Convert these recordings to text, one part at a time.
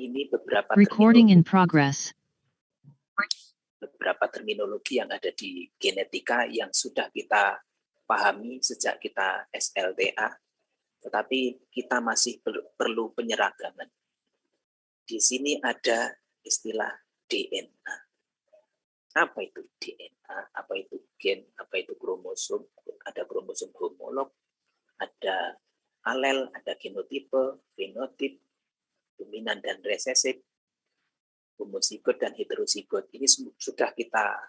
Ini beberapa Recording in progress. terminologi yang ada di genetika yang sudah kita pahami sejak kita SLTA, tetapi kita masih perlu penyeragaman. Di sini ada istilah DNA. Apa itu DNA? Apa itu gen? Apa itu kromosom? Ada kromosom homolog, ada alel, ada genotipe, fenotip, dominan dan resesif, homozigot dan heterozigot. Ini sudah kita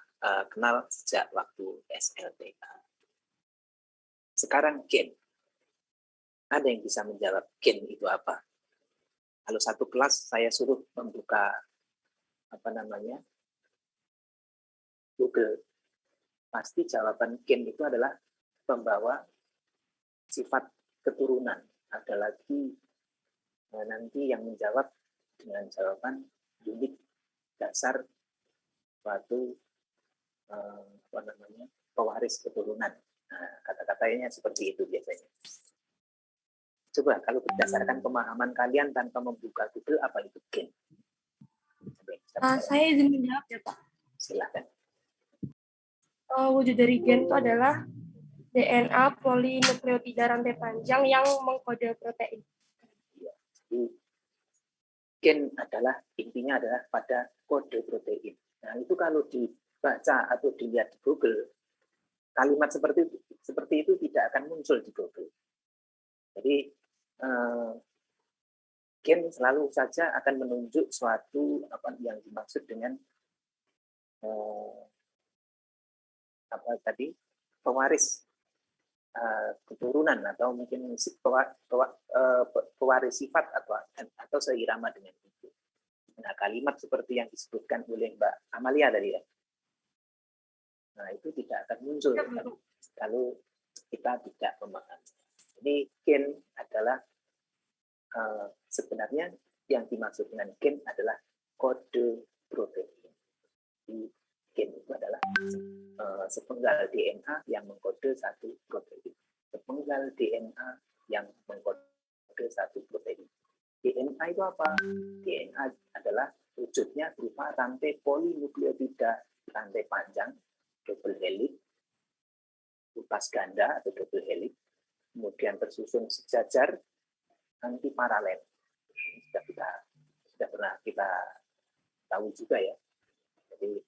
kenal sejak waktu SLTA. Sekarang gen. Ada yang bisa menjawab gen itu apa? Kalau satu kelas saya suruh membuka Google, pasti jawaban gen itu adalah pembawa sifat keturunan. Ada lagi nanti yang menjawab dengan jawaban unit dasar suatu pewaris keturunan. Nah, kata-katanya seperti itu biasanya. Coba kalau berdasarkan pemahaman kalian tanpa membuka Google, apa itu gen? Saya izin menjawab ya Pak. Silakan. Wujud dari gen itu adalah DNA polinukleotida rantai panjang yang mengkode protein. Ya, jadi gen adalah intinya adalah pada kode protein. Nah itu kalau dibaca atau dilihat di Google, kalimat seperti itu tidak akan muncul di Google. Jadi gen selalu saja akan menunjuk suatu apa yang dimaksud dengan pewaris keturunan atau mungkin pewaris sifat atau seirama dengan itu. Nah, kalimat seperti yang disebutkan oleh Mbak Amalia tadi ya. Nah, itu tidak akan muncul kalau kita tidak memahami. Ini gen adalah sebenarnya yang dimaksud dengan gen adalah kode protein. Di gen itu adalah sepenggal DNA yang mengkode satu protein. Sepenggal DNA yang mengkode satu protein. DNA itu apa? DNA adalah wujudnya berupa rantai polinukleotida, rantai panjang, double helix, utas ganda atau double helix, kemudian tersusun sejajar antiparalel. Sudah pernah kita tahu juga ya. Jadi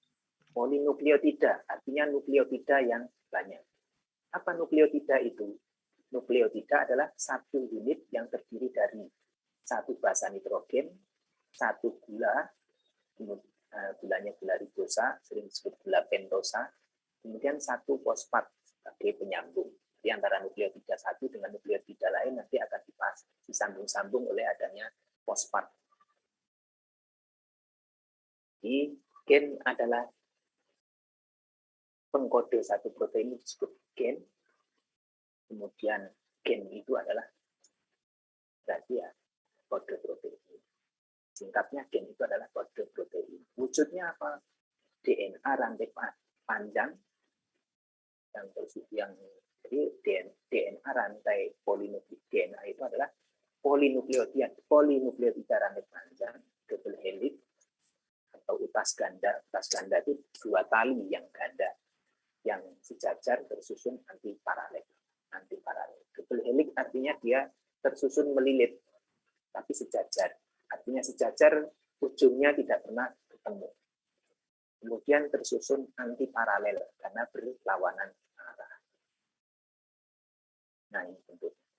polinukleotida artinya nukleotida yang banyak. Apa nukleotida itu? Nukleotida adalah satu unit yang terdiri dari satu basa nitrogen, satu gula, gulanya gula ribosa, sering disebut gula pentosa, kemudian satu fosfat sebagai penyambung. Di antara nukleotida satu dengan nukleotida lain nanti akan disambung-sambung oleh adanya fosfat. Jadi gen adalah pengkode satu protein disebut gen. Kemudian gen itu adalah berarti ya kode protein. Singkatnya gen itu adalah kode protein. Wujudnya apa? DNA rantai panjang yang jadi DNA rantai polinukleotida DNA itu adalah polinukleotida rantai panjang double helix atau utas ganda. Utas ganda itu dua tali yang ganda yang sejajar tersusun antiparalel. Double helix artinya dia tersusun melilit tapi sejajar. Artinya sejajar ujungnya tidak pernah ketemu. Kemudian tersusun antiparalel karena berlawanan arah. Nah, ini bentuknya.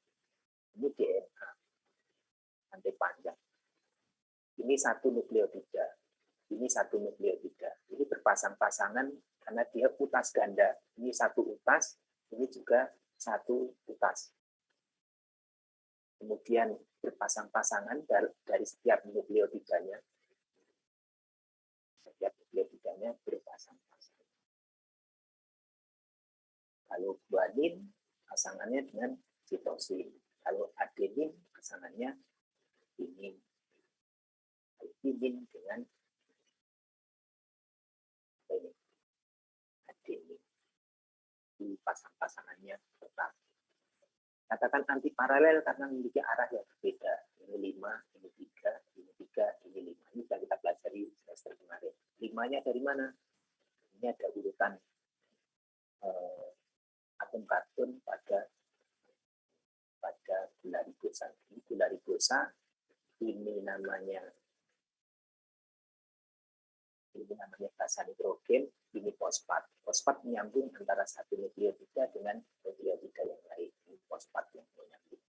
Ini DNA rantai panjang. Ini satu nukleotida. Ini satu nukleotida. Ini berpasang-pasangan karena dia utas ganda. Ini satu utas, ini juga satu utas. Kemudian berpasang-pasangan dari setiap nukleotidanya. Setiap nukleotidanya berpasang-pasangan. Kalau guanin, pasangannya dengan sitosin. Kalau adenin, pasangannya timin. Timin dengan adenin. Di pasang-pasangannya tetap. Katakan antiparalel karena memiliki arah yang berbeda. Ini 5, ini 3, ini 3, ini Temanya dari mana? Ini ada urutan atom karbon pada gula ribosa. Gula ribosa ini namanya basa nitrogen, ini fosfat. Fosfat menyambung antara satu nukleotida dengan nukleotida yang lain. Ini fosfat yang menyambung.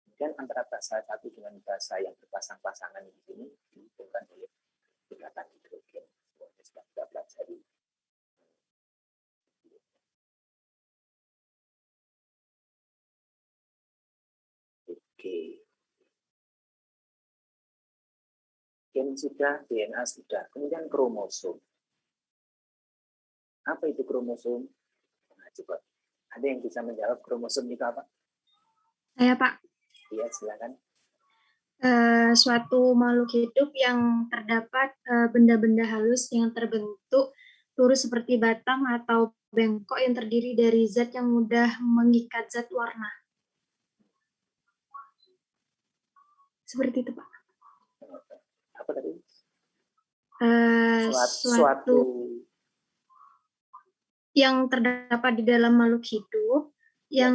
Kemudian antara basa satu dengan basa yang berpasang-pasangan di sini dihubungkan oleh ikatan hidrogen. Semuanya sudah kita pelajari. Oke. Gen sudah, DNA sudah. Kemudian kromosom. Apa itu kromosom? Nah, coba. Ada yang bisa menjawab kromosom itu apa? Saya, Pak. Iya, silakan. Suatu makhluk hidup yang terdapat benda-benda halus yang terbentuk lurus seperti batang atau bengkok yang terdiri dari zat yang mudah mengikat zat warna. Seperti itu, Pak. Apa tadi? Suatu yang terdapat di dalam makhluk hidup yang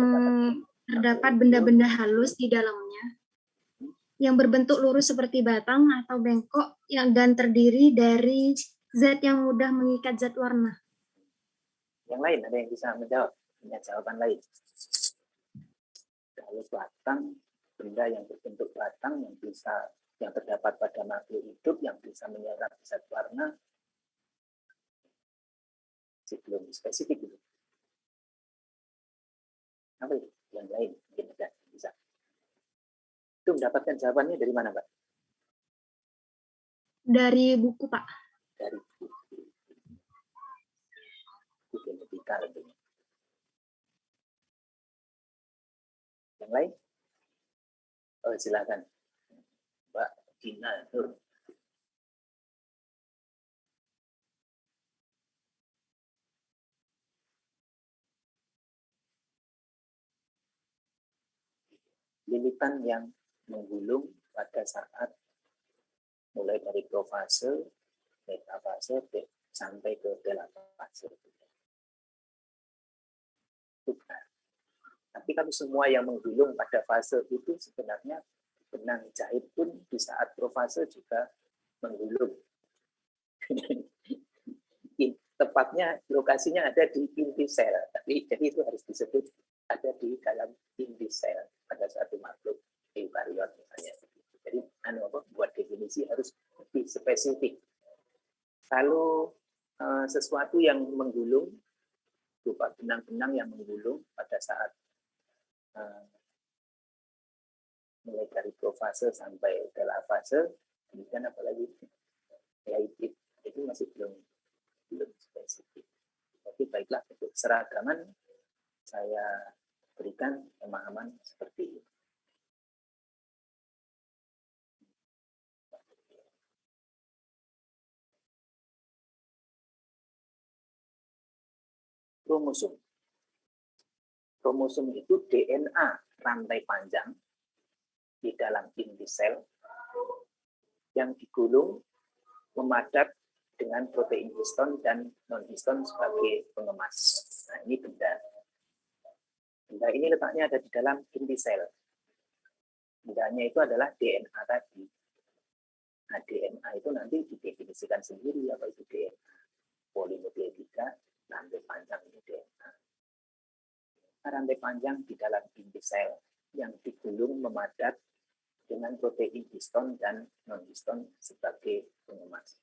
terdapat benda-benda halus di dalamnya yang berbentuk lurus seperti batang atau bengkok dan terdiri dari zat yang mudah mengikat zat warna. Yang lain ada yang bisa menjawab? Punya jawaban lain? Kalau batang, benda yang berbentuk batang yang terdapat pada makhluk hidup yang bisa menyerap zat warna, belum spesifik itu. Apa itu? Yang lain mungkin ada bisa. Itu mendapatkan jawabannya dari mana, Pak? Dari buku, Pak. Dari buku. Buku genetika tentunya. Yang lain? Oh, silakan. Mbak Dina Nur. Lilitan yang menggulung pada saat mulai dari profase, metafase, sampai ke telafase. Tapi kalau semua yang menggulung pada fase itu sebenarnya benang jahit pun di saat profase juga menggulung. Tepatnya lokasinya ada di inti sel, tapi jadi itu harus disebut ada di dalam inti sel pada suatu makhluk eukariot misalnya. Jadi buat definisi harus lebih spesifik. Kalau sesuatu yang menggulung berupa benang-benang yang menggulung pada saat mulai dari profase sampai telafase, kemudian apalagi ya itu masih belum spesifik. Oke, baiklah, untuk seragaman saya berikan pemahaman seperti ini. Kromosom. Kromosom itu DNA rantai panjang di dalam inti sel yang digulung memadat dengan protein histon dan non-histon sebagai pengemas. Nah, ini benda. Benda ini letaknya ada di dalam inti sel. Bendanya itu adalah DNA tadi. Nah, DNA itu nanti didefinisikan sendiri apa itu DNA. Polinukleotida, rantai panjang ini DNA. Rantai panjang di dalam inti sel yang digulung memadat dengan protein histon dan non-histon sebagai pengemas.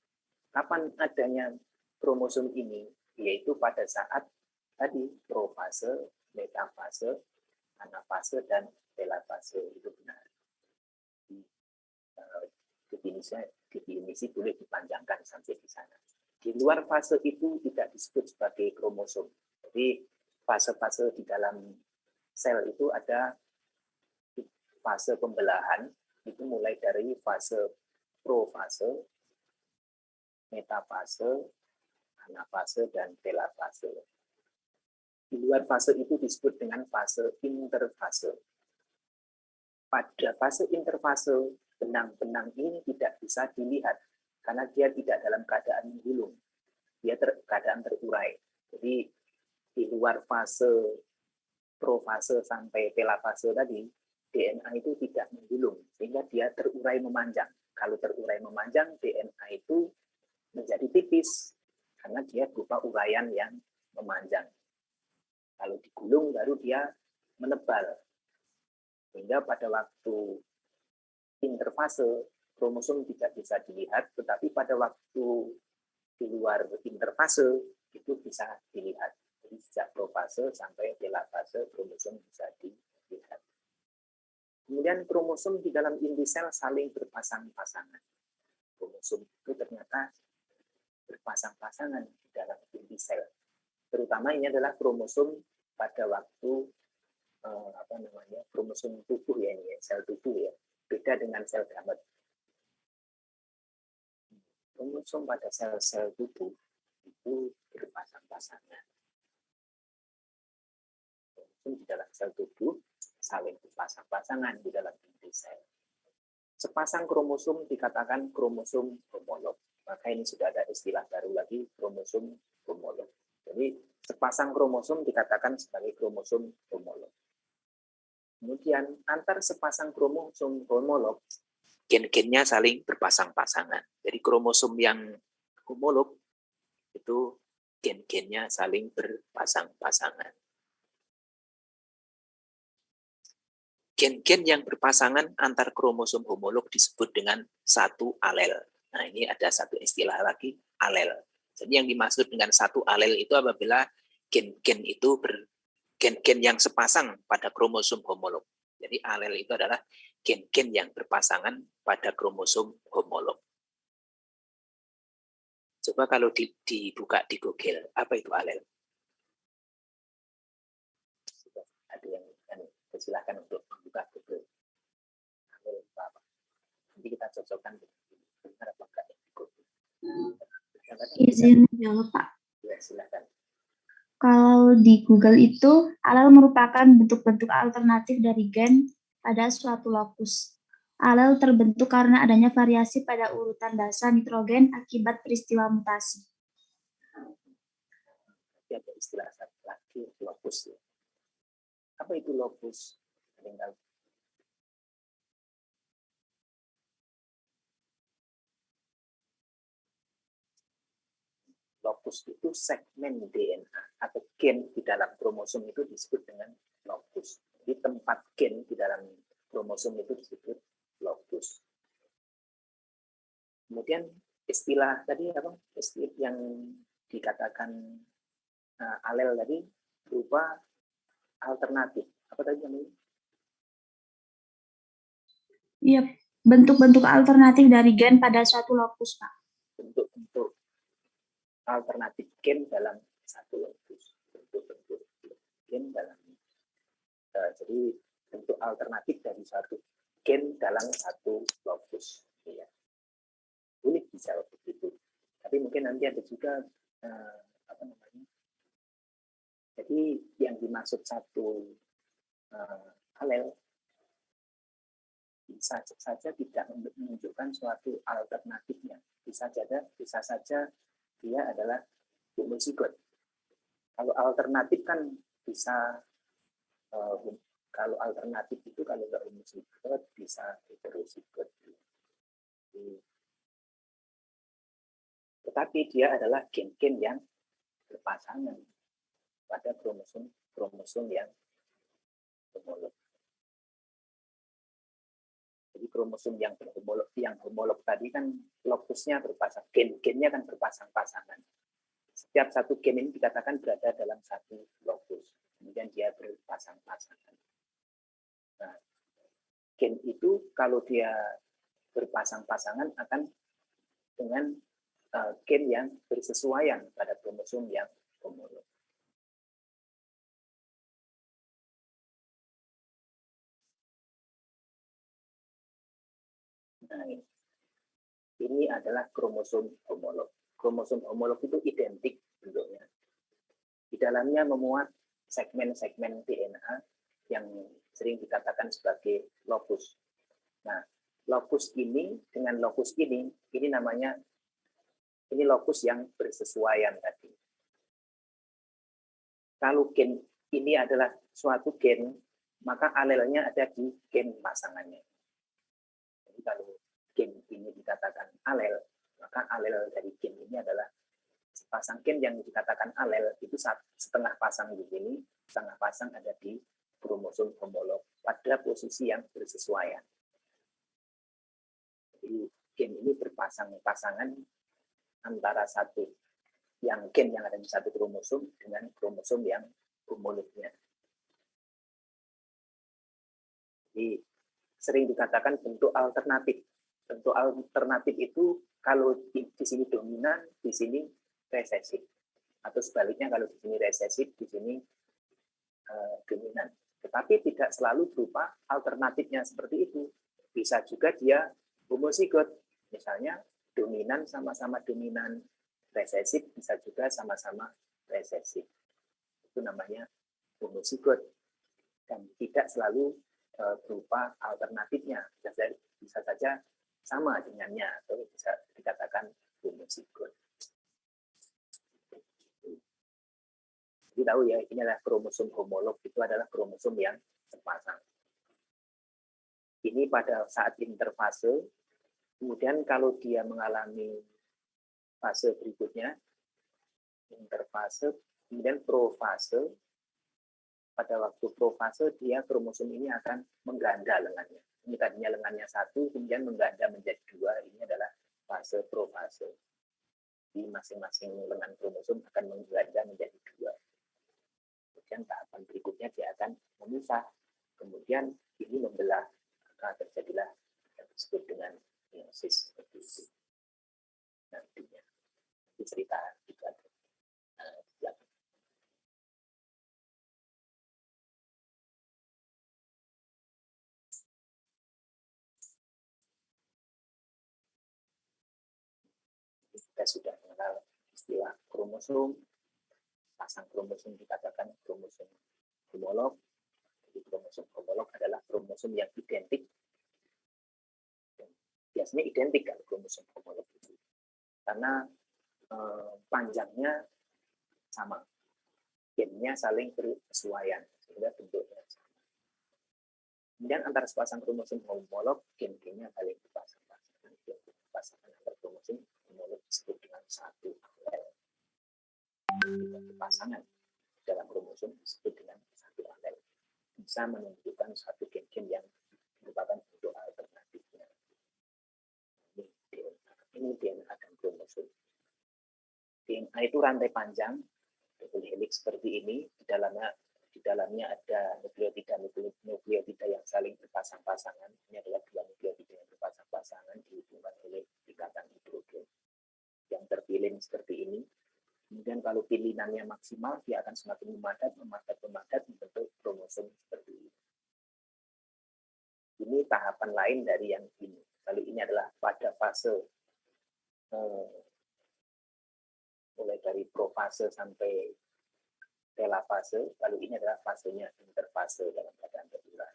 Kapan adanya kromosom ini? Yaitu pada saat tadi profase, metafase, anafase, dan telafase itu benar. Definisi boleh dipanjangkan sampai di sana. Di luar fase itu tidak disebut sebagai kromosom. Jadi fase-fase di dalam sel itu ada fase pembelahan, itu mulai dari fase profase, metafase, anafase, dan telafase. Di luar fase itu disebut dengan fase interfase. Pada fase interfase, benang-benang ini tidak bisa dilihat karena dia tidak dalam keadaan menggulung, dia keadaan terurai. Jadi di luar fase profase sampai telafase tadi, DNA itu tidak menggulung, sehingga dia terurai memanjang. Kalau terurai memanjang, DNA itu menjadi tipis, karena dia berupa uraian yang memanjang. Kalau digulung, baru dia menebal. Sehingga pada waktu interfase, kromosom tidak bisa dilihat, tetapi pada waktu di luar interfase, itu bisa dilihat. Jadi sejak profase sampai telafase, kromosom bisa dilihat. Kemudian kromosom di dalam inti sel saling berpasang-pasangan. Kromosom itu ternyata berpasang-pasangan di dalam inti sel. Terutama ini adalah kromosom pada waktu kromosom tubuh ya, ini sel tubuh ya. Beda dengan sel gamet. Kromosom pada sel-sel tubuh itu berpasang-pasangan. Di dalam sel tubuh saling berpasang-pasangan di dalam inti sel. Sepasang kromosom dikatakan kromosom homolog. Maka ini sudah ada istilah baru lagi, kromosom homolog. Jadi sepasang kromosom dikatakan sebagai kromosom homolog. Kemudian antar sepasang kromosom homolog, gen-gennya saling berpasang-pasangan. Jadi kromosom yang homolog itu gen-gennya saling berpasang-pasangan. Gen-gen yang berpasangan antar kromosom homolog disebut dengan satu alel. Nah, ini ada satu istilah lagi, alel. Jadi yang dimaksud dengan satu alel itu apabila gen-gen itu gen-gen yang sepasang pada kromosom homolog. Jadi alel itu adalah gen-gen yang berpasangan pada kromosom homolog. Coba kalau dibuka di Google, apa itu alel? Ada yang silakan untuk membuka Google. Nanti kita cocokkan benar apa enggak di Google. Izin jawab, Pak. Ya, silakan. Kalau di Google itu, alel merupakan bentuk-bentuk alternatif dari gen pada suatu lokus. Alel terbentuk karena adanya variasi pada urutan basa nitrogen akibat peristiwa mutasi. Ada istilah satu lagi, lokus. Apa itu lokus? Lokus itu segmen DNA atau gen di dalam kromosom itu disebut dengan lokus. Jadi tempat gen di dalam kromosom itu disebut lokus. Kemudian istilah tadi apa? Istilah yang dikatakan alel tadi berupa alternatif. Apa tadi namanya? Iya, bentuk-bentuk alternatif dari gen pada suatu lokus, Pak. Bentuk-bentuk alternatif gen dalam satu lokus. Bentuk-bentuk gen dalam jadi bentuk alternatif dari satu gen dalam satu lokus. Ya. Boleh dijawab begitu. Tapi mungkin nanti ada juga jadi yang dimaksud satu alel bisa saja tidak menunjukkan suatu alternatifnya. Bisa saja dia adalah homozigot. Kalau alternatif kan bisa kalau alternatif itu kalau nggak homozigot bisa heterozigot. Tetapi dia adalah gen-gen yang berpasangan pada kromosom yang homolog. Jadi kromosom yang homolog tadi kan lokusnya berpasang, gen-gennya kan berpasang-pasangan. Setiap satu gen ini dikatakan berada dalam satu lokus, kemudian dia berpasang-pasangan. Nah, gen itu kalau dia berpasang-pasangan akan dengan gen yang bersesuaian pada kromosom yang homolog. Nah, ini adalah kromosom homolog. Kromosom homolog itu identik bentuknya. Di dalamnya memuat segmen-segmen DNA yang sering dikatakan sebagai lokus. Nah, lokus ini dengan lokus ini namanya Ini lokus yang bersesuaian tadi. Kalau gen ini adalah suatu gen, maka alelnya ada di gen pasangannya. Jadi kalau gen ini dikatakan alel, maka alel dari gen ini adalah sepasang gen yang dikatakan alel itu setengah pasang di sini, setengah pasang ada di kromosom homolog pada posisi yang bersesuaian. Jadi gen ini berpasangan antara satu yang gen yang ada di satu kromosom dengan kromosom yang homolognya. Jadi sering dikatakan bentuk alternatif. Bentuk alternatif itu kalau di sini dominan, di sini resesif. Atau sebaliknya kalau di sini resesif, di sini dominan. Tetapi tidak selalu berupa alternatifnya seperti itu. Bisa juga dia homozigot. Misalnya dominan sama-sama dominan, resesif bisa juga sama-sama resesif. Itu namanya homozigot. Dan tidak selalu berupa alternatifnya. Bisa saja sama dengannya atau bisa dikatakan homozigot. Jadi tahu ya, ini adalah kromosom homolog, itu adalah kromosom yang sepasang. Ini pada saat interfase, kemudian kalau dia mengalami fase berikutnya, interfase, kemudian profase. Pada waktu profase, dia kromosom ini akan mengganda lengannya. Ini tadinya lengannya satu, kemudian mengganda menjadi dua. Ini adalah fase profase. Di masing-masing lengan kromosom akan mengganda menjadi dua. Kemudian tahapan berikutnya dia akan memisah. Kemudian ini membelah, maka terjadilah yang disebut dengan meiosis seperti itu. Nantinya cerita itu ada. Kita sudah mengenal istilah kromosom, pasang kromosom dikatakan kromosom homolog. Jadi kromosom homolog adalah kromosom yang identik. Biasanya identik kalau kromosom homolog itu, karena panjangnya sama, gennya saling berkesesuaian sehingga bentuknya sama. Kemudian antara sepasang kromosom homolog, gen-gennya saling berpasang-pasangan. Pasangan antar kromosom homolog disebut dengan satu alel. Pasangan dalam kromosom disebut dengan satu alel. Bisa menunjukkan satu gen-gen yang merupakan bentuk alternatifnya. Ini DNA dan kromosom. DNA itu rantai panjang, double helix seperti ini. Di dalamnya ada nukleotida yang saling berpasang-pasangan. Ini adalah dua nukleotida yang berpasang-pasangan dihubungkan oleh ikatan hidrogen. Yang terpilih seperti ini. Kemudian kalau pilinannya maksimal, dia akan semakin memadat membentuk kromosom seperti ini. Ini tahapan lain dari yang ini. Lalu ini adalah pada fase mulai dari profase sampai telafase, lalu ini adalah fasenya interfase dalam keadaan berulang.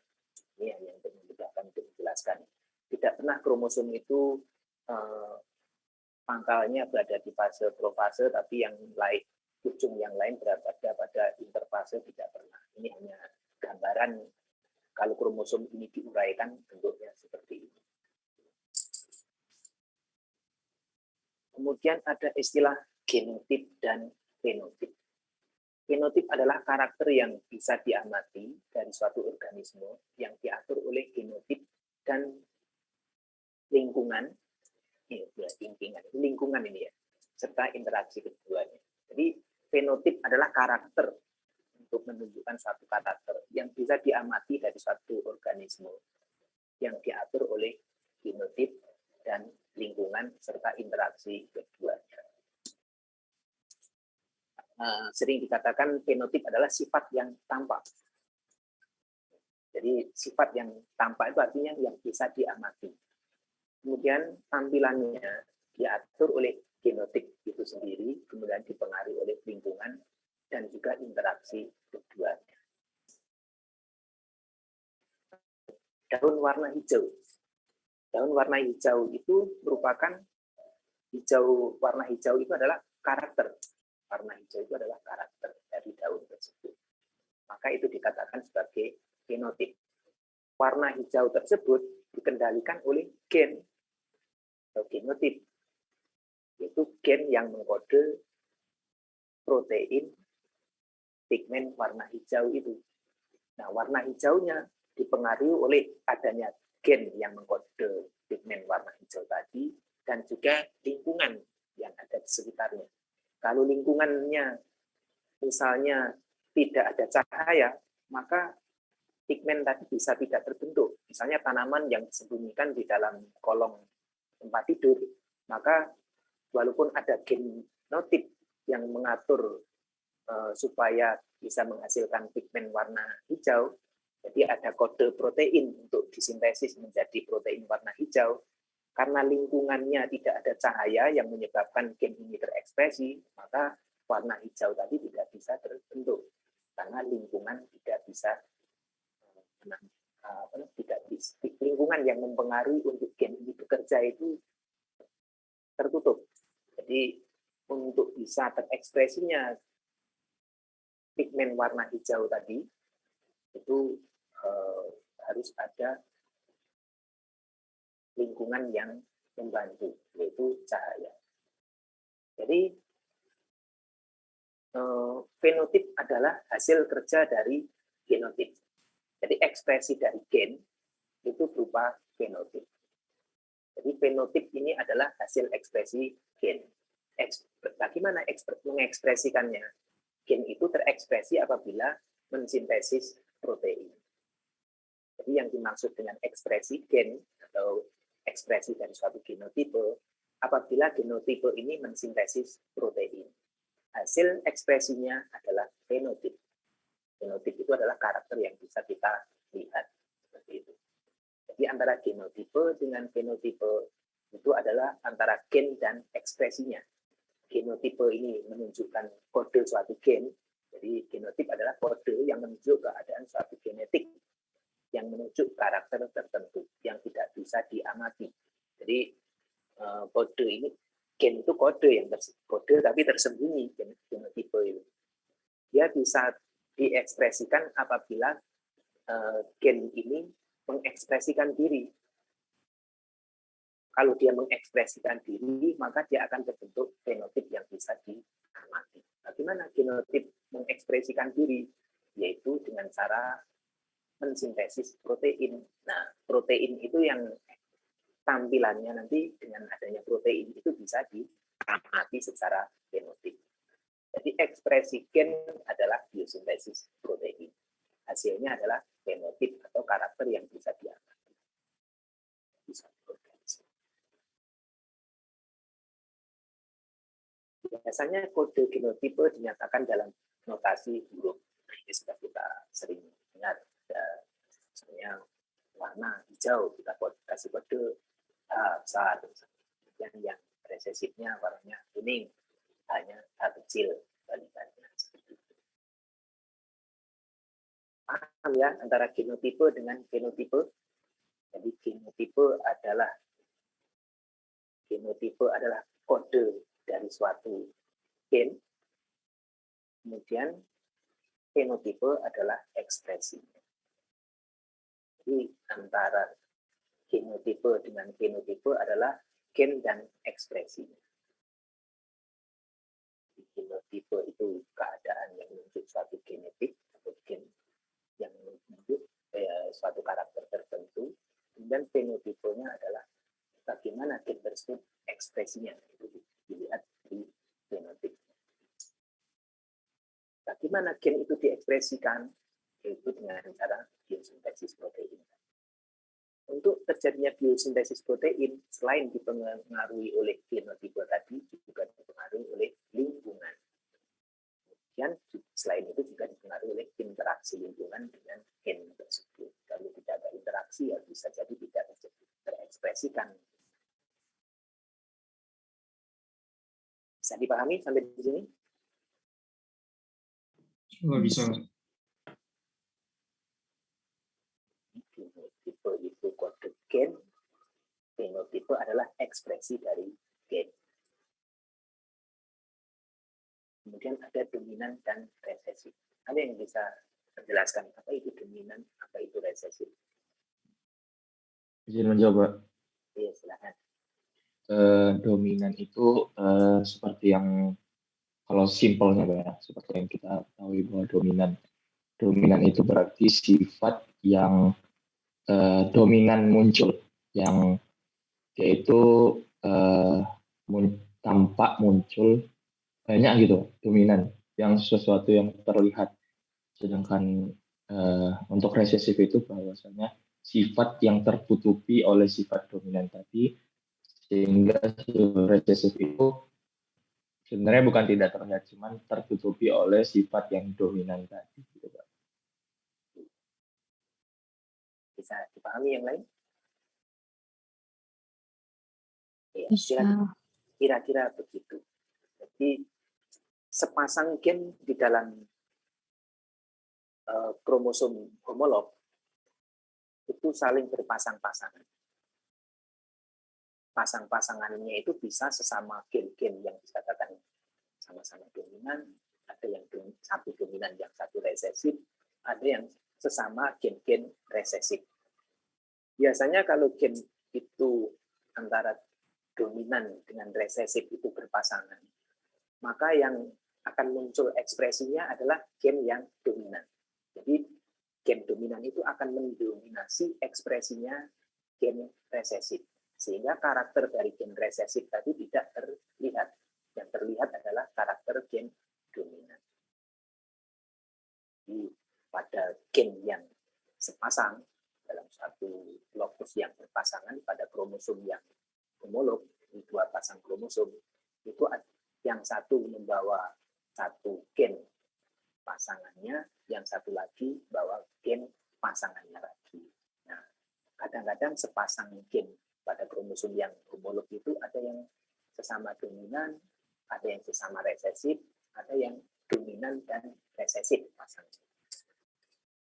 Ini hanya untuk memudahkan untuk menjelaskan. Tidak pernah kromosom itu pangkalnya berada di fase profase, tapi yang lain, ujung yang lain berada pada interfase tidak pernah. Ini hanya gambaran kalau kromosom ini diuraikan bentuknya seperti ini. Kemudian ada istilah genotip dan fenotip. Fenotip adalah karakter yang bisa diamati dari suatu organisme yang diatur oleh genotip dan lingkungan. Lingkungan ini ya, serta interaksi keduanya. Jadi fenotip adalah karakter untuk menunjukkan suatu karakter yang bisa diamati dari suatu organisme yang diatur oleh genotip dan lingkungan serta interaksi keduanya. Sering dikatakan fenotip adalah sifat yang tampak. Jadi sifat yang tampak itu artinya yang bisa diamati. Kemudian tampilannya diatur oleh genotip itu sendiri, kemudian dipengaruhi oleh lingkungan dan juga interaksi keduanya. Daun warna hijau. Daun warna hijau itu merupakan warna hijau itu adalah karakter. Warna hijau itu adalah karakter dari daun tersebut. Maka itu dikatakan sebagai fenotip. Warna hijau tersebut dikendalikan oleh gen atau genotip, yaitu gen yang mengkode protein pigmen warna hijau itu. Nah, warna hijaunya dipengaruhi oleh adanya gen yang mengkode pigmen warna hijau tadi, dan juga lingkungan yang ada di sekitarnya. Kalau lingkungannya misalnya tidak ada cahaya, maka pigmen tadi bisa tidak terbentuk. Misalnya tanaman yang disembunyikan di dalam kolong tempat tidur, maka walaupun ada genotip yang mengatur supaya bisa menghasilkan pigmen warna hijau, jadi ada kode protein untuk disintesis menjadi protein warna hijau. Karena lingkungannya tidak ada cahaya yang menyebabkan gen ini terekspresi, maka warna hijau tadi tidak bisa terbentuk. Karena lingkungan tidak bisa, lingkungan yang mempengaruhi untuk gen ini bekerja itu tertutup. Jadi untuk bisa terekspresinya pigmen warna hijau tadi, itu harus ada lingkungan yang membantu, yaitu cahaya. Jadi fenotip adalah hasil kerja dari genotip. Jadi ekspresi dari gen itu berupa fenotip. Jadi fenotip ini adalah hasil ekspresi gen. Bagaimana mengekspresikannya? Gen itu terekspresi apabila mensintesis protein. Jadi yang dimaksud dengan ekspresi gen atau ekspresi dari suatu genotipe, apabila genotipe ini mensintesis protein. Hasil ekspresinya adalah fenotip. Fenotip itu adalah karakter yang bisa kita lihat. Seperti itu. Jadi antara genotipe dengan fenotipe itu adalah antara gen dan ekspresinya. Genotipe ini menunjukkan kode suatu gen. Jadi genotip adalah kode yang menunjuk keadaan suatu genetik, yang menunjuk karakter tertentu yang tidak bisa diamati. Jadi kode ini, gen itu kode yang kode tapi tersembunyi, genotipe itu. Dia bisa diekspresikan apabila gen ini mengekspresikan diri. Kalau dia mengekspresikan diri, maka dia akan terbentuk fenotip yang bisa diamati. Bagaimana genotip mengekspresikan diri? Yaitu dengan cara mensintesis protein. Nah, protein itu yang tampilannya nanti dengan adanya protein itu bisa diamati secara fenotip. Jadi ekspresi gen adalah biosintesis protein. Hasilnya adalah fenotip atau karakter yang bisa diamati. Biasanya kode genotipe dinyatakan dalam notasi huruf. Ini sudah kita sering dengar. Misalnya warna hijau, kita kasih kode H besar. Yang resesifnya warnanya kuning, hanya H kecil. Balikannya seperti itu. Paham ya antara genotipe dengan fenotipe? Jadi genotipe adalah kode dari suatu gen, kemudian fenotipe adalah ekspresi. Jadi antara genotipe dengan fenotipe adalah gen dan ekspresi. Genotipe itu keadaan yang menunjuk suatu genetik atau gen yang menunjuk suatu karakter tertentu, kemudian fenotipenya adalah bagaimana gen tersebut ekspresinya, itu dilihat di fenotip. Bagaimana gen itu diekspresikan? Yaitu dengan cara biosintesis protein. Untuk terjadinya biosintesis protein, selain dipengaruhi oleh genotipe tadi, juga dipengaruhi oleh lingkungan. Kemudian selain itu juga dipengaruhi oleh interaksi lingkungan dengan gen tersebut. Kalau tidak ada interaksi, ya bisa jadi tidak terekspresikan. Bisa dipahami sampai di sini? Oh, bisa. Genotipe itu kode gen, fenotipe adalah ekspresi dari gen. Kemudian ada dominan dan resesif. Ada yang bisa menjelaskan apa itu dominan, apa itu resesif? Izin menjawab. Iya, silakan. Dominan itu seperti yang kalau simpelnya ya, seperti yang kita ketahui bahwa dominan itu berarti sifat yang dominan muncul, yang yaitu tampak muncul banyak gitu, dominan yang sesuatu yang terlihat. Sedangkan untuk resesif itu bahwasanya sifat yang tertutupi oleh sifat dominan tadi, sehingga resesif itu sebenarnya bukan tidak terlihat, cuman tertutupi oleh sifat yang dominan tadi. Gitu, Pak. Bisa dipahami yang lain? Ya, Bisa. kira-kira begitu. Jadi sepasang gen di dalam kromosom homolog itu saling berpasang-pasangan. Pasang-pasangannya itu bisa sesama gen-gen yang dikatakan sama-sama dominan, ada yang satu dominan, yang satu resesif, ada yang sesama gen-gen resesif. Biasanya kalau gen itu antara dominan dengan resesif itu berpasangan, maka yang akan muncul ekspresinya adalah gen yang dominan. Jadi gen dominan itu akan mendominasi ekspresinya gen resesif. Sehingga karakter dari gen resesif tadi tidak terlihat. Yang terlihat adalah karakter gen dominan. Jadi pada gen yang sepasang dalam satu lokus yang berpasangan pada kromosom yang homolog, dua pasang kromosom, itu yang satu membawa satu gen pasangannya, yang satu lagi bawa gen pasangannya lagi. Nah, kadang-kadang sepasang gen pada kromosom yang homolog itu ada yang sesama dominan, ada yang sesama resesif, ada yang dominan dan resesif pasangan.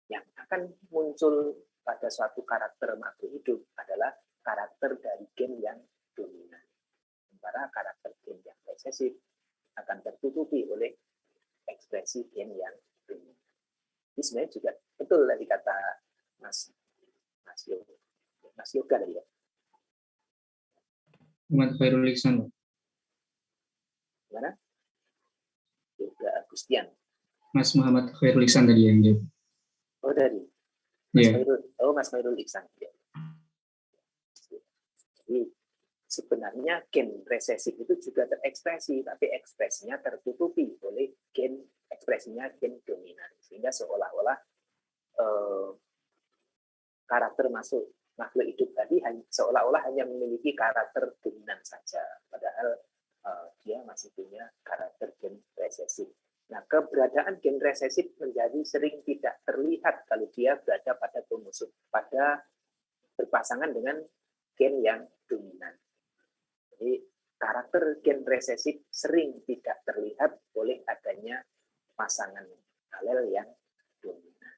Yang akan muncul pada suatu karakter makhluk hidup adalah karakter dari gen yang dominan. Sementara karakter gen yang resesif akan tertutupi oleh ekspresi gen yang dominan. Ini sebenarnya juga betul tadi kata Mas Yoga tadi ya. Muhammad Khairul Ihsan. Gimana? Yoga Agustian. Mas Muhammad Khairul Ihsan tadi yang jawab. Oh, dari Mas Khairul Ihsan. Ya. Jadi sebenarnya gen resesif itu juga terekspresi, tapi ekspresinya tertutupi oleh ekspresinya gen dominan, sehingga seolah-olah karakter makhluk hidup tadi seolah-olah hanya memiliki karakter dominan saja, padahal dia masih punya karakter gen resesif. Nah, keberadaan gen resesif menjadi sering tidak terlihat kalau dia berada pada kromosom, pada berpasangan dengan gen yang dominan. Jadi karakter gen resesif sering tidak terlihat oleh adanya pasangan alel yang dominan.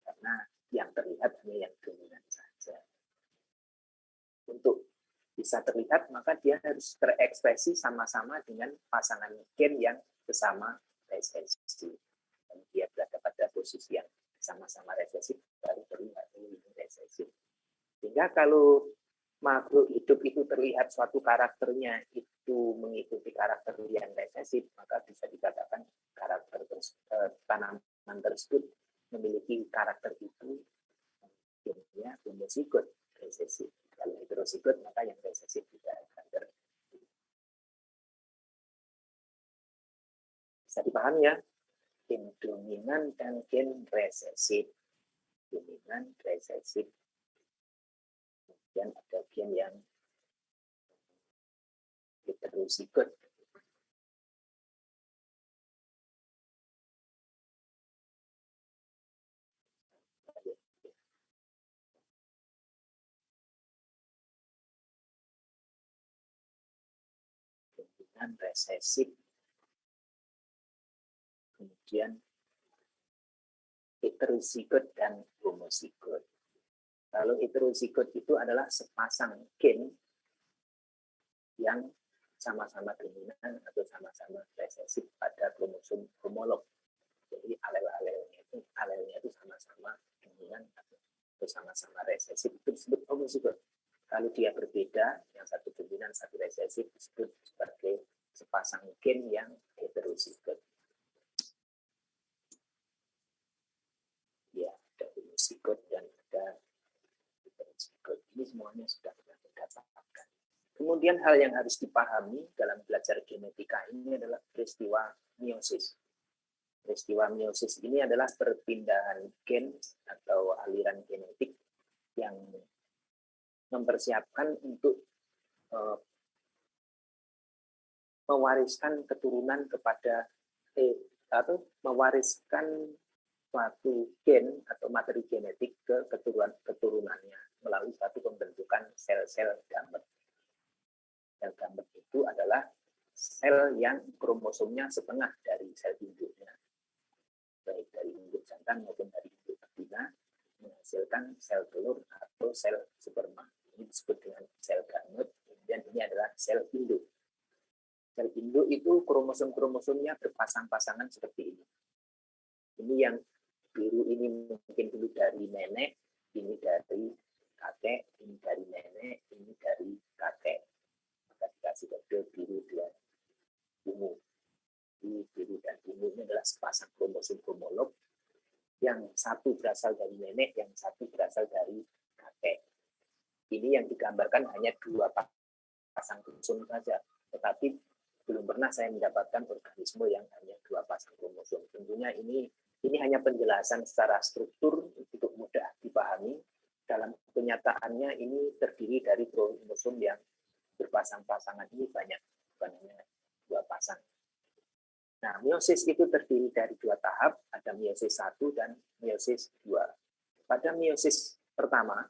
Karena yang terlihat hanya yang dominan saja. Untuk bisa terlihat, maka dia harus terekspresi sama-sama dengan pasangan gen yang sesama resesif. Dan dia berada pada posisi yang sama-sama resesif, baru terlihat ini resesif. Sehingga kalau makhluk hidup itu terlihat suatu karakternya itu mengikuti karakter yang resesif, maka bisa dikatakan karakter tanaman tersebut memiliki karakter itu gennya homozigot resesif. Kalau heterozigot, maka yang resesif tidak akan terlihat. Bisa dipahami ya? Gen dominan dan gen resesif. Dominan, resesif. Kemudian ada gen yang heterozigot. Dominan, resesif. Kemudian heterozigot dan homozigot. Kalau heterozigot itu adalah sepasang gen yang sama-sama dominan atau sama-sama resesif pada kromosom homolog. Jadi alelnya itu sama-sama dominan atau sama-sama resesif, itu disebut homozigot. Kalau dia berbeda, yang satu dominan, satu resesif, disebut sebagai sepasang gen yang heterozigot. Ya, ada homozigot dan ada heterozigot. Ini semuanya sudah kita dapatkan. Kemudian hal yang harus dipahami dalam belajar genetika ini adalah peristiwa meiosis. Peristiwa meiosis ini adalah perpindahan gen atau aliran genetik yang mempersiapkan untuk mewariskan keturunan kepada atau mewariskan suatu gen atau materi genetik ke keturunannya melalui suatu pembentukan sel-sel gamet. Sel gamet itu adalah sel yang kromosomnya setengah dari sel induknya, baik dari induk jantan maupun dari induk betina, menghasilkan sel telur atau sel sperma. Ini disebut dengan sel gamet, kemudian ini adalah sel induk. Sel induk itu kromosom-kromosomnya berpasang-pasangan seperti ini. Ini yang biru ini mungkin dulu dari nenek, ini dari kakek, ini dari nenek, ini dari kakek. Maka dikasih kode biru dan ungu. Ini biru dan ungu ini adalah sepasang kromosom homolog yang satu berasal dari nenek, yang satu berasal dari kakek. Ini yang digambarkan hanya dua pasang kromosom saja, tetapi belum pernah saya mendapatkan organisme yang hanya dua pasang kromosom. Tentunya ini hanya penjelasan secara struktur untuk mudah dipahami. Dalam kenyataannya ini terdiri dari kromosom yang berpasang-pasangan ini banyak, bukan hanya dua pasang. Nah, meiosis itu terdiri dari dua tahap, ada meiosis 1 dan meiosis 2. Pada meiosis pertama,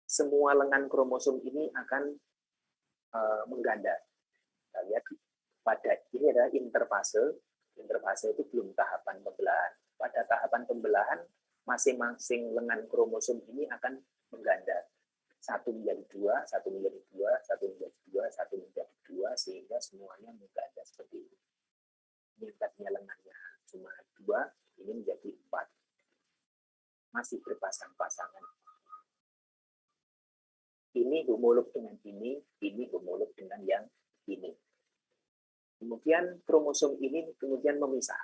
semua lengan kromosom ini akan mengganda. Kita lihat pada ini adalah interfase. Interfase itu belum tahapan pembelahan. Pada tahapan pembelahan, masing-masing lengan kromosom ini akan mengganda. Satu menjadi dua, satu menjadi dua, satu menjadi dua, satu menjadi dua, sehingga semuanya mengganda seperti ini. Ini tadinya lengannya cuma dua, ini menjadi 4. Masih berpasang-pasangan. Ini homolog dengan ini homolog dengan yang ini. Kemudian kromosom ini kemudian memisah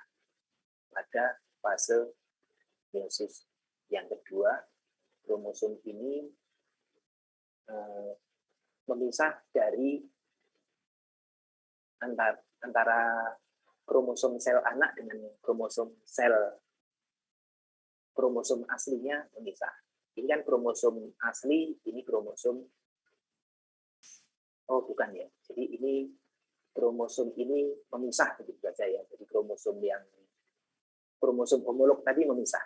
pada fase meiosis yang kedua. Kromosom ini memisah dari antara kromosom sel anak dengan kromosom aslinya memisah. Ini kan kromosom asli, ini kromosom bukan ya. Jadi ini kromosom ini memisah begitu saja ya. Jadi kromosom homolog tadi memisah.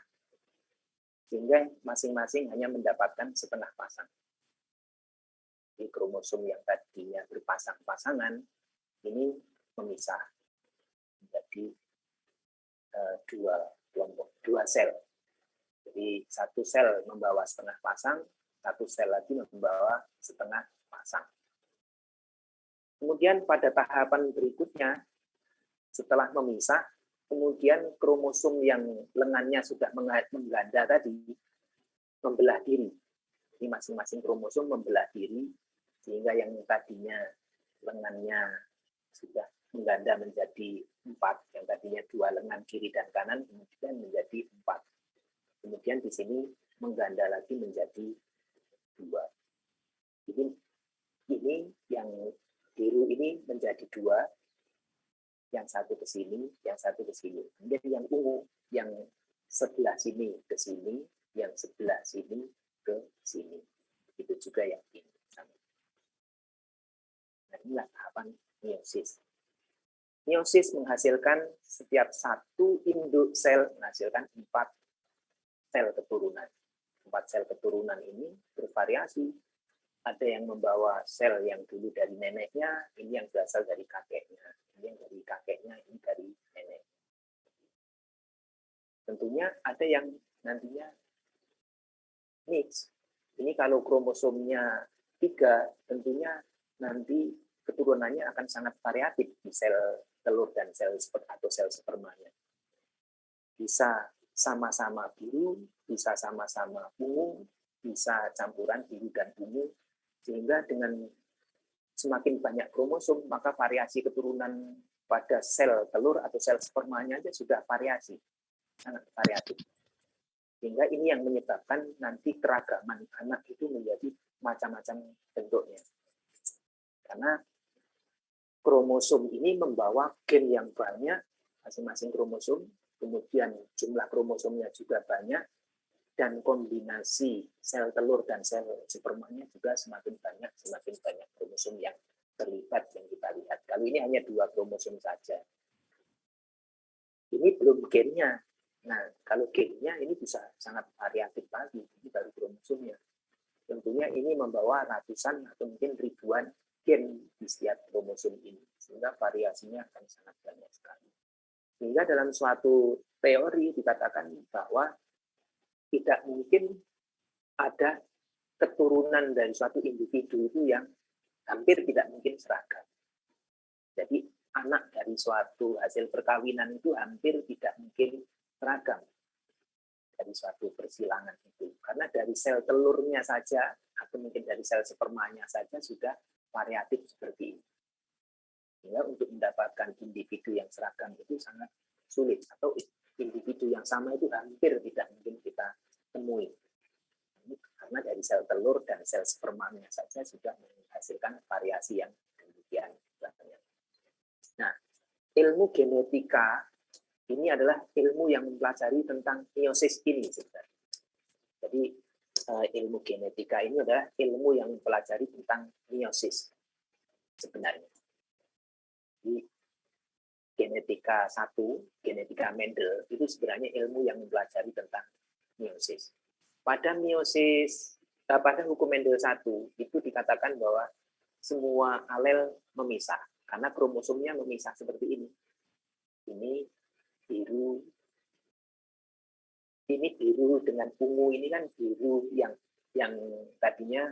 Sehingga masing-masing hanya mendapatkan setengah pasang. Jadi kromosom yang tadinya berpasang-pasangan ini memisah menjadi dua sel. Jadi satu sel membawa setengah pasang, satu sel lagi membawa setengah pasang. Kemudian pada tahapan berikutnya, setelah memisah, kemudian kromosom yang lengannya sudah mengganda tadi, membelah diri. Ini masing-masing kromosom membelah diri, sehingga yang tadinya lengannya sudah mengganda menjadi 4, yang tadinya 2 lengan kiri dan kanan, kemudian menjadi 4. Kemudian di sini mengganda lagi menjadi 2. Ini yang biru ini menjadi 2, yang satu ke sini, yang satu ke sini. Kemudian yang ungu, yang sebelah sini ke sini, yang sebelah sini ke sini. Itu juga yang ini. Nah, inilah tahapan meiosis. Meiosis menghasilkan setiap satu induk sel menghasilkan 4 sel keturunan. 4 sel keturunan ini bervariasi. Ada yang membawa sel yang dulu dari neneknya, ini yang berasal dari kakeknya. Ini yang dari kakeknya, ini dari nenek. Tentunya ada yang nantinya mix. Ini kalau kromosomnya 3, tentunya nanti keturunan keturunannya akan sangat variatif di sel telur dan sel spermanya. Bisa sama-sama biru, bisa sama-sama ungu, bisa campuran biru dan ungu, sehingga dengan semakin banyak kromosom, maka variasi keturunan pada sel telur atau sel spermanya aja sudah variasi, sangat variatif. Sehingga ini yang menyebabkan nanti keragaman anak itu menjadi macam-macam bentuknya. Karena kromosom ini membawa gen yang banyak, masing-masing kromosom, kemudian jumlah kromosomnya juga banyak, dan kombinasi sel telur dan sel spermanya juga semakin banyak kromosom yang terlibat yang kita lihat. Kalau ini hanya 2 kromosom saja. Ini belum gennya. Nah, kalau gennya ini bisa sangat variatif lagi, ini baru kromosomnya. Tentunya ini membawa ratusan atau mungkin ribuan gen di setiap kromosom ini, sehingga variasinya akan sangat banyak sekali. Sehingga dalam suatu teori dikatakan bahwa tidak mungkin ada keturunan dari suatu individu itu yang hampir tidak mungkin seragam. Jadi anak dari suatu hasil perkawinan itu hampir tidak mungkin seragam dari suatu persilangan itu. Karena dari sel telurnya saja, atau mungkin dari sel spermanya saja sudah variatif seperti ini. Sehingga untuk mendapatkan individu yang seragam itu sangat sulit, atau individu yang sama itu hampir tidak mungkin kita temui. Karena dari sel telur dan sel spermanya saja sudah menghasilkan variasi yang demikian banyak. Nah, ilmu genetika ini adalah ilmu yang mempelajari tentang meiosis ini sebenarnya. Jadi ilmu genetika ini adalah ilmu yang mempelajari tentang meiosis sebenarnya. Jadi genetika 1, genetika Mendel itu sebenarnya ilmu yang mempelajari tentang meiosis. Pada hukum Mendel 1 itu dikatakan bahwa semua alel memisah karena kromosomnya memisah seperti ini. Ini biru dengan ungu, ini kan biru yang tadinya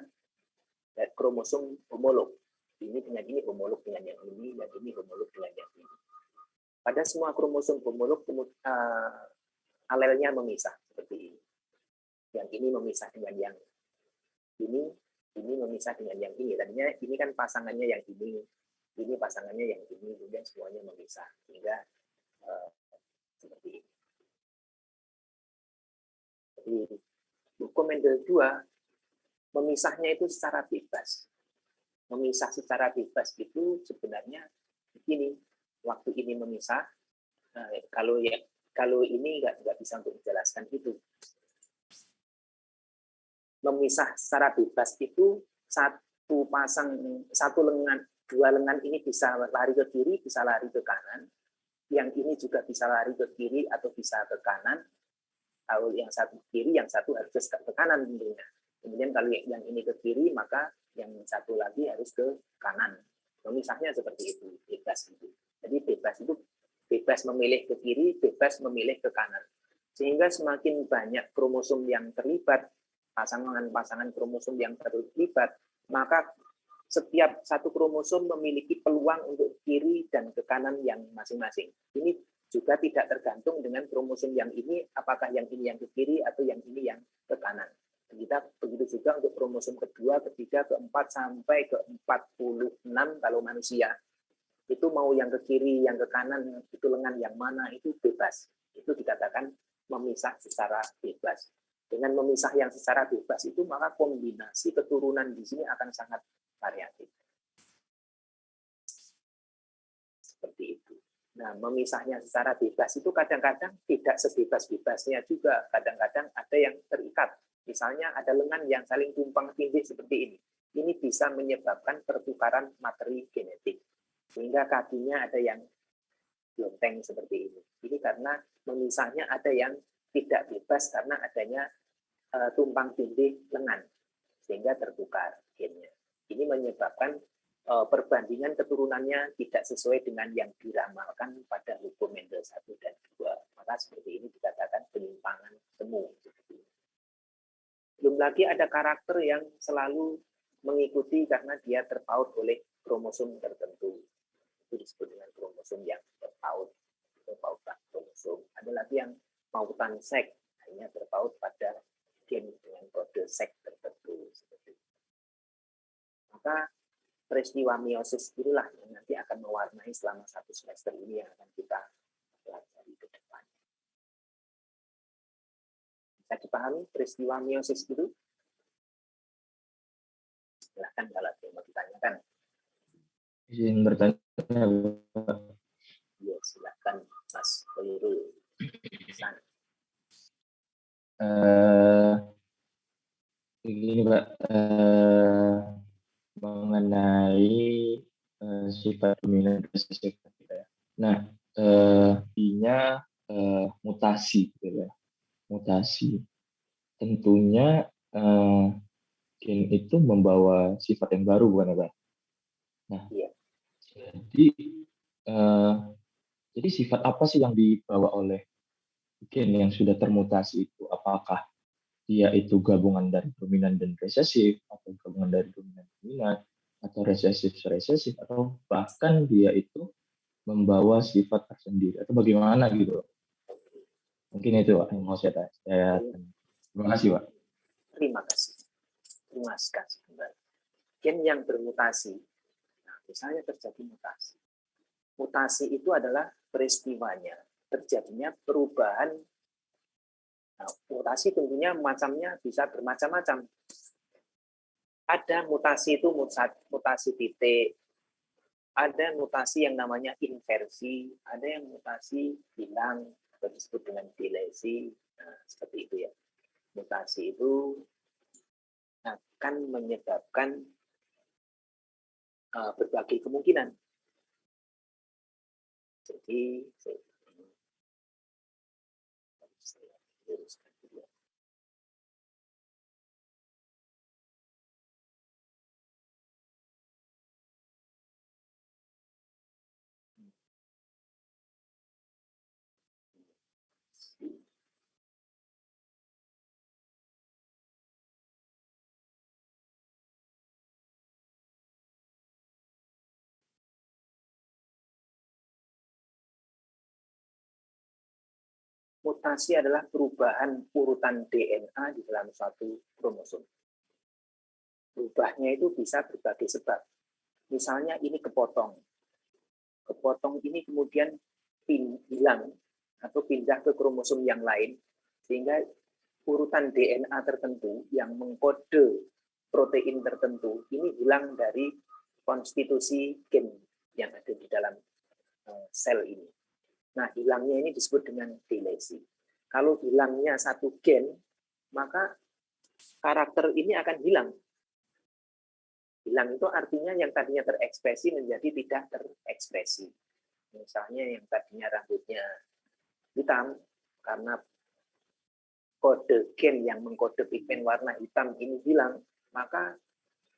kromosom homolog. Ini dengan ini homolog dengan yang ini, dan ini homolog dengan yang ini. Pada semua kromosom homolog alelnya memisah seperti ini. Yang ini memisah dengan yang ini memisah dengan yang ini. Tadinya ini kan pasangannya yang ini pasangannya yang ini, kemudian semuanya memisah. Sehingga seperti ini. Jadi hukum Mendel 2 memisahnya itu secara bebas. Memisah secara bebas itu sebenarnya begini. Waktu ini memisah, kalau ini nggak bisa untuk menjelaskan itu. Memisah secara bebas itu satu lengan, 2 lengan ini bisa lari ke kiri, bisa lari ke kanan. Yang ini juga bisa lari ke kiri atau bisa ke kanan. Kalau yang satu kiri, yang satu harus ke kanan tentunya. Kemudian kalau yang ini ke kiri, maka yang satu lagi harus ke kanan. Memisahnya seperti itu, bebas itu. Jadi bebas itu bebas memilih ke kiri, bebas memilih ke kanan. Sehingga semakin banyak kromosom yang terlibat, pasangan-pasangan kromosom yang terlibat, maka setiap satu kromosom memiliki peluang untuk kiri dan ke kanan yang masing-masing. Ini juga tidak tergantung dengan kromosom yang ini, apakah yang ini yang ke kiri atau yang ini yang ke kanan. Begitu juga untuk kromosom kedua, ketiga, keempat, sampai ke 46 kalau manusia. Itu mau yang ke kiri, yang ke kanan, itu lengan yang mana, itu bebas. Itu dikatakan memisah secara bebas. Dengan memisah yang secara bebas itu, maka kombinasi keturunan di sini akan sangat variatif. Seperti itu. Nah, memisahnya secara bebas itu kadang-kadang tidak sebebas-bebasnya juga. Kadang-kadang ada yang terikat. Misalnya ada lengan yang saling tumpang tindih seperti ini. Ini bisa menyebabkan pertukaran materi genetik. Sehingga kakinya ada yang lonteng seperti ini. Ini karena memisahnya ada yang tidak bebas karena adanya tumpang tindih lengan. Sehingga tertukar gennya. Ini menyebabkan perbandingan keturunannya tidak sesuai dengan yang diramalkan pada hukum Mendel 1 dan 2. Maka seperti ini dikatakan penyimpangan semu. Belum lagi ada karakter yang selalu mengikuti karena dia terpaut oleh kromosom tertentu. Itu disebut dengan kromosom yang berpaut atau pautan kromosom. Ada lagi yang pautan seks, hanya berpaut pada gen dengan kode seks tertentu. Seperti itu. Maka peristiwa meiosis itulah yang nanti akan mewarnai selama 1 semester ini yang akan kita pelajari ke depan. Bisa dipahami peristiwa meiosis itu? Silahkan kalau ada yang mau ditanyakan. Izin bertanya, Ya, silahkan Mas Khairul. Begini Pak, mengenai sifat dominan resesif kita ya. Nah, intinya mutasi, gitu ya. Mutasi. Tentunya gen itu membawa sifat yang baru, bukan ya Pak? Nah, Iya. Jadi sifat apa sih yang dibawa oleh gen yang sudah termutasi itu? Apakah dia itu gabungan dari dominan dan resesif, atau gabungan dari dominan atau resesif, atau bahkan dia itu membawa sifat tersendiri, atau bagaimana gitu? Mungkin itu Pak yang mau saya tanya. Terima kasih Pak. Terima kasih. Terima kasih kembali. Gen yang bermutasi, nah, misalnya terjadi mutasi. Mutasi itu adalah peristiwanya, terjadinya perubahan. Nah, mutasi tentunya macamnya bisa bermacam-macam. Ada mutasi itu mutasi titik, ada mutasi yang namanya inversi, ada yang mutasi hilang atau disebut dengan delesi. Nah, seperti itu ya. Mutasi itu akan menyebabkan berbagai kemungkinan. Jadi saya luruskan dulu. Mutasi adalah perubahan urutan DNA di dalam suatu kromosom. Berubahnya itu bisa berbagai sebab. Misalnya ini kepotong. Kepotong ini kemudian hilang atau pindah ke kromosom yang lain, sehingga urutan DNA tertentu yang mengkode protein tertentu ini hilang dari konstitusi gen yang ada di dalam sel ini. Nah, hilangnya ini disebut dengan delesi. Kalau hilangnya satu gen, maka karakter ini akan hilang. Hilang itu artinya yang tadinya terekspresi menjadi tidak terekspresi. Misalnya yang tadinya rambutnya hitam, karena kode gen yang mengkode pigmen warna hitam ini hilang, maka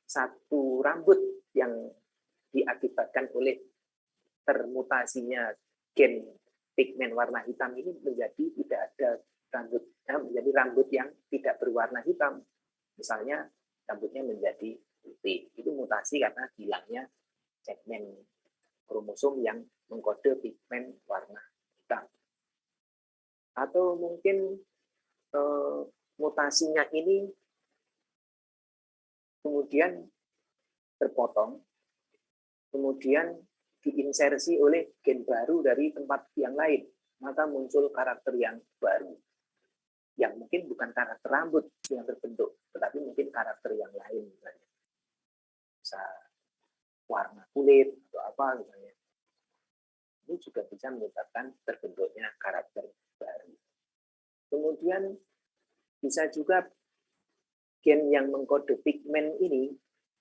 satu rambut yang diakibatkan oleh termutasinya gen pigmen warna hitam ini menjadi tidak ada rambut, menjadi rambut yang tidak berwarna hitam. Misalnya rambutnya menjadi putih. Itu mutasi karena hilangnya segmen kromosom yang mengkode pigmen warna hitam. Atau mungkin mutasinya ini kemudian terpotong, kemudian diinsersi oleh gen baru dari tempat yang lain, maka muncul karakter yang baru. Yang mungkin bukan karakter rambut yang terbentuk, tetapi mungkin karakter yang lain misalnya. Bisa warna kulit atau apa misalnya. Ini juga bisa menyebabkan terbentuknya karakter baru. Kemudian bisa juga gen yang mengkode pigmen ini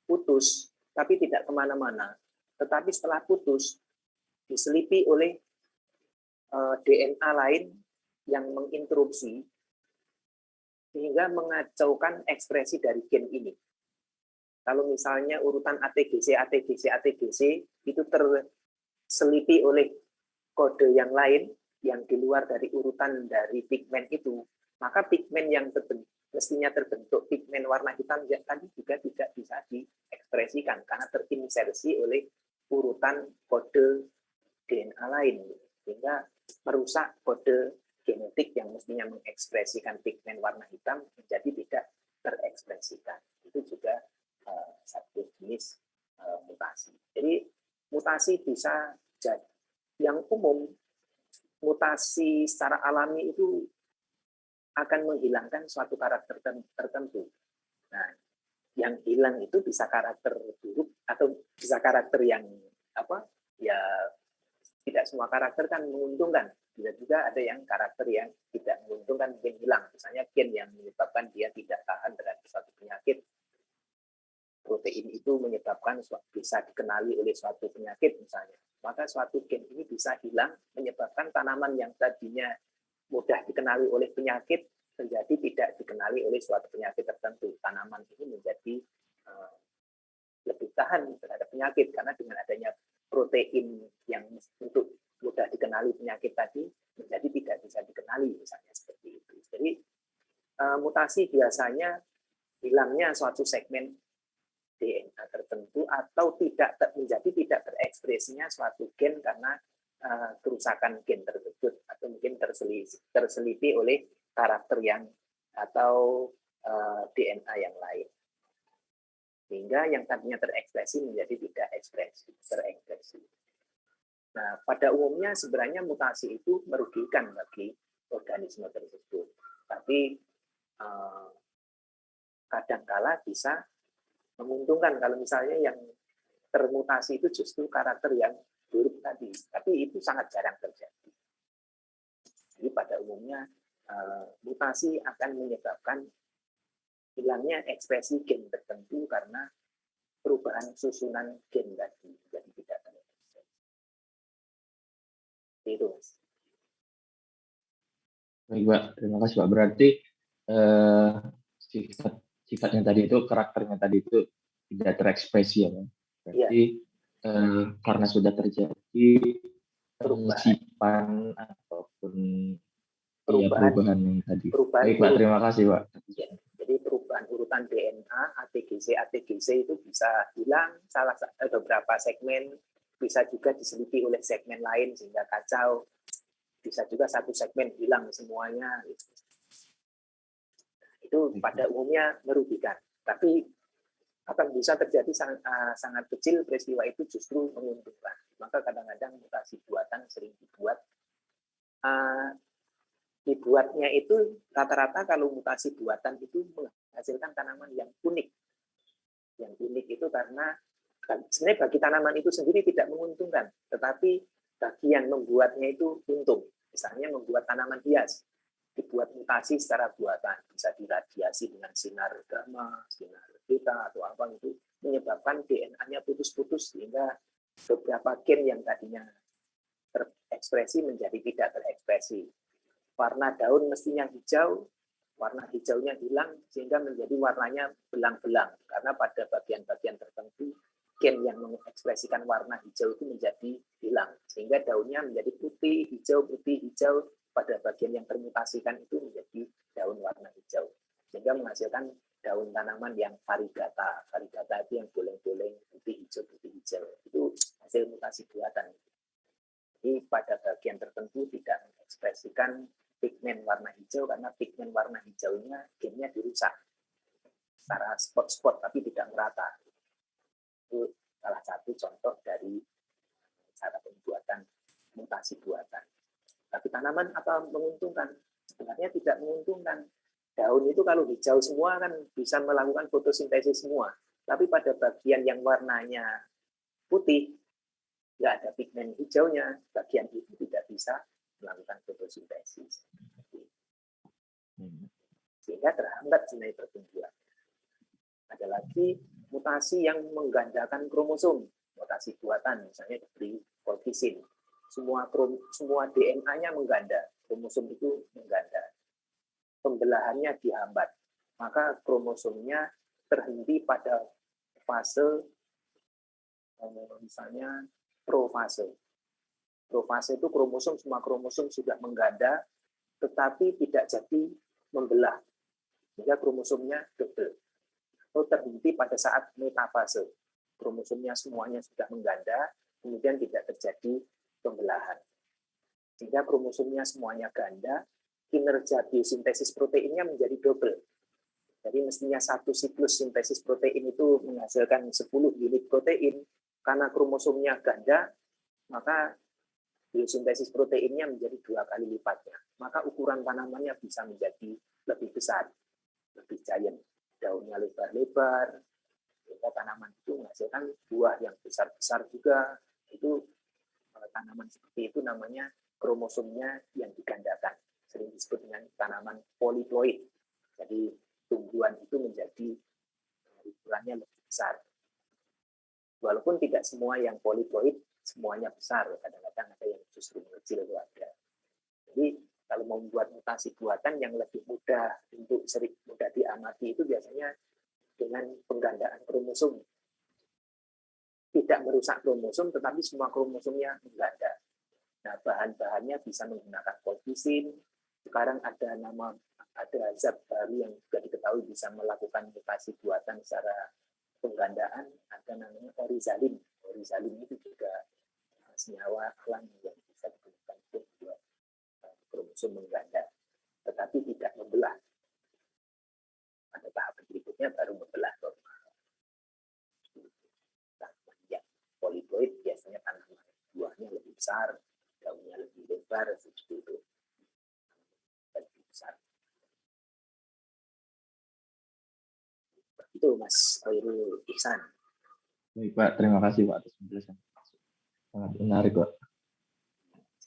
putus, tapi tidak kemana-mana. Tetapi setelah putus, diselipi oleh DNA lain yang menginterupsi, sehingga mengacaukan ekspresi dari gen ini. Kalau misalnya urutan ATGC itu terselipi oleh kode yang lain, yang di luar dari urutan dari pigmen itu, maka pigmen yang mestinya terbentuk pigmen warna hitam tadi juga tidak bisa diekspresikan karena terinsersi oleh urutan kode DNA lain, sehingga merusak kode genetik yang mestinya mengekspresikan pigmen warna hitam menjadi tidak terekspresikan. Itu juga satu jenis mutasi. Jadi mutasi bisa jadi yang umum, mutasi secara alami itu akan menghilangkan suatu karakter tertentu. Nah, yang hilang itu bisa karakter buruk atau bisa karakter yang ya tidak semua karakter kan menguntungkan. Bisa juga ada yang karakter yang tidak menguntungkan mungkin hilang. Misalnya gen yang menyebabkan dia tidak tahan terhadap suatu penyakit. Protein itu menyebabkan bisa dikenali oleh suatu penyakit misalnya. Maka suatu gen ini bisa hilang menyebabkan tanaman yang tadinya mudah dikenali oleh penyakit menjadi tidak dikenali oleh suatu penyakit tertentu. Tanaman ini menjadi lebih tahan terhadap penyakit karena dengan adanya protein yang untuk mudah dikenali penyakit tadi menjadi tidak bisa dikenali misalnya seperti itu. Jadi mutasi biasanya hilangnya suatu segmen DNA tertentu atau menjadi tidak terekspresinya suatu gen karena kerusakan gen tersebut atau mungkin terseliti oleh karakter yang atau DNA yang lain. Sehingga yang tadinya terekspresi menjadi tidak terekspresi. Nah, pada umumnya sebenarnya mutasi itu merugikan bagi organisme tersebut. Tapi kadangkala bisa menguntungkan kalau misalnya yang termutasi itu justru karakter yang buruk tadi. Tapi itu sangat jarang terjadi. Jadi pada umumnya mutasi akan menyebabkan hilangnya ekspresi gen tertentu karena perubahan susunan gen tadi. Jadi tidak terekspresi. Itu, Mas. Baik, Pak. Terima kasih, Pak. Berarti sifatnya tadi itu, karakternya tadi itu tidak terekspresi ya, Pak. Berarti karena sudah terjadi pengusipan ataupun perubahan yang tadi. Baik, Pak. Terima kasih, Pak. Ya, jadi perubahan urutan DNA, ATGC itu bisa hilang beberapa segmen, bisa juga diseliti oleh segmen lain sehingga kacau. Bisa juga satu segmen hilang semuanya. Itu pada umumnya merugikan. Tapi akan bisa terjadi sangat kecil peristiwa itu justru menguntungkan. Maka kadang-kadang mutasi buatan sering dibuatnya itu rata-rata kalau mutasi buatan itu menghasilkan tanaman yang unik. Yang unik itu karena sebenarnya bagi tanaman itu sendiri tidak menguntungkan, tetapi bagian membuatnya itu untung. Misalnya membuat tanaman hias, dibuat mutasi secara buatan, bisa diradiasi dengan sinar gamma, sinar beta atau apa itu menyebabkan DNA-nya putus-putus sehingga beberapa gen yang tadinya terekspresi menjadi tidak terekspresi. Warna daun mestinya hijau, warna hijaunya hilang sehingga menjadi warnanya belang-belang karena pada bagian-bagian tertentu gen yang mengekspresikan warna hijau itu menjadi hilang sehingga daunnya menjadi putih, hijau, pada bagian yang termutasikan itu menjadi daun warna hijau sehingga menghasilkan daun tanaman yang variegata itu yang bolong-bolong putih hijau itu hasil mutasi buatan. Jadi pada bagian tertentu tidak mengekspresikan pigmen warna hijau karena pigmen warna hijaunya gennya dirusak secara spot-spot tapi tidak merata. Itu salah satu contoh dari cara pembuatan mutasi buatan. Tapi tanaman apa menguntungkan? Sebenarnya tidak menguntungkan. Daun itu kalau hijau semua kan bisa melakukan fotosintesis semua. Tapi pada bagian yang warnanya putih, nggak ada pigmen hijaunya, bagian itu tidak bisa melakukan fotosintesis. Sehingga terhambat sebenarnya pertumbuhan. Ada lagi mutasi yang menggandakan kromosom, mutasi buatan, misalnya diberi kolkisin. Semua DNA-nya mengganda, kromosom itu mengganda. Pembelahannya dihambat, maka kromosomnya terhenti pada fase misalnya profase. Profase itu semua kromosom sudah mengganda, tetapi tidak jadi membelah. sehingga kromosomnya double atau terhenti pada saat metafase. Kromosomnya semuanya sudah mengganda, kemudian tidak terjadi pembelahan. Sehingga kromosomnya semuanya ganda, kinerja biosintesis proteinnya menjadi double. Jadi mestinya satu siklus sintesis protein itu menghasilkan 10 unit protein, karena kromosomnya ganda, maka biosintesis proteinnya menjadi 2 kali lipatnya. Maka ukuran tanamannya bisa menjadi lebih besar, lebih giant. Daunnya lebar-lebar, sehingga tanaman itu menghasilkan buah yang besar-besar juga. Itu tanaman seperti itu namanya kromosomnya yang digandakan. Sering disebut dengan tanaman poliploid. Jadi tumbuhan itu menjadi ukurannya lebih besar. Walaupun tidak semua yang poliploid semuanya besar, kadang-kadang ada yang justru kecil itu ada. Jadi kalau mau membuat mutasi buatan yang lebih mudah untuk sering mudah diamati itu biasanya dengan penggandaan kromosom. Tidak merusak kromosom, tetapi semua kromosomnya mengganda. Nah, bahan-bahannya bisa menggunakan colchicine. Sekarang ada zat baru yang juga diketahui bisa melakukan mutasi buatan secara penggandaan, ada namanya orizalin. Orizalin itu juga senyawa alami yang bisa digunakan untuk buat kromosom mengganda, tetapi tidak membelah. Pada tahap berikutnya baru membelah. Tanaman yang poliploid biasanya tanaman buahnya lebih besar, daunnya lebih lebar, seperti itu. Lebih besar. Itu Mas Khairul Ihsan. Baik Pak, terima kasih Pak atas penjelasan. Sangat menarik Pak.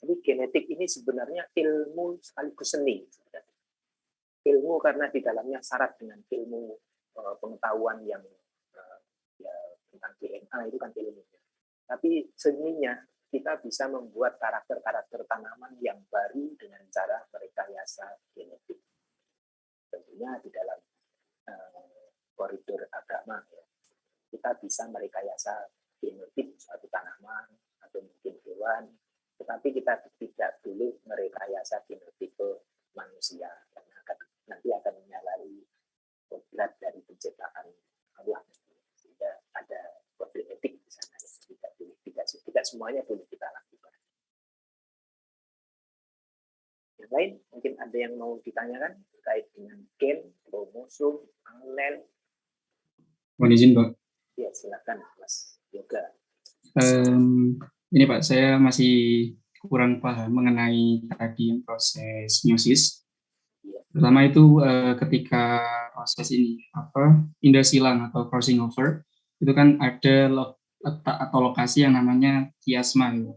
Jadi genetik ini sebenarnya ilmu sekaligus seni. Ilmu karena di dalamnya syarat dengan ilmu pengetahuan yang ya, tentang DNA itu kan ilmunya. Tapi seninya kita bisa membuat karakter-karakter tanaman yang baru dengan cara merekayasa genetik. Tentunya di dalam koridor agama ya, kita bisa merekayasa genotip suatu tanaman atau mungkin hewan, tetapi kita tidak boleh merekayasa genotipe manusia karena nanti akan menyalahi kodrat dari penciptaan Allah, sehingga ada kode etik di sana yang tidak boleh, tidak semuanya boleh kita lakukan. Yang lain mungkin ada yang mau ditanyakan terkait dengan gen, kromosom, alel. Mohon izin Pak. Ya, silakan Mas Yoga. Ini Pak, saya masih kurang paham mengenai tadi yang proses meiosis. Pertama itu ketika proses ini indosilang atau crossing over itu kan ada letak atau lokasi yang namanya kiasma. Gitu.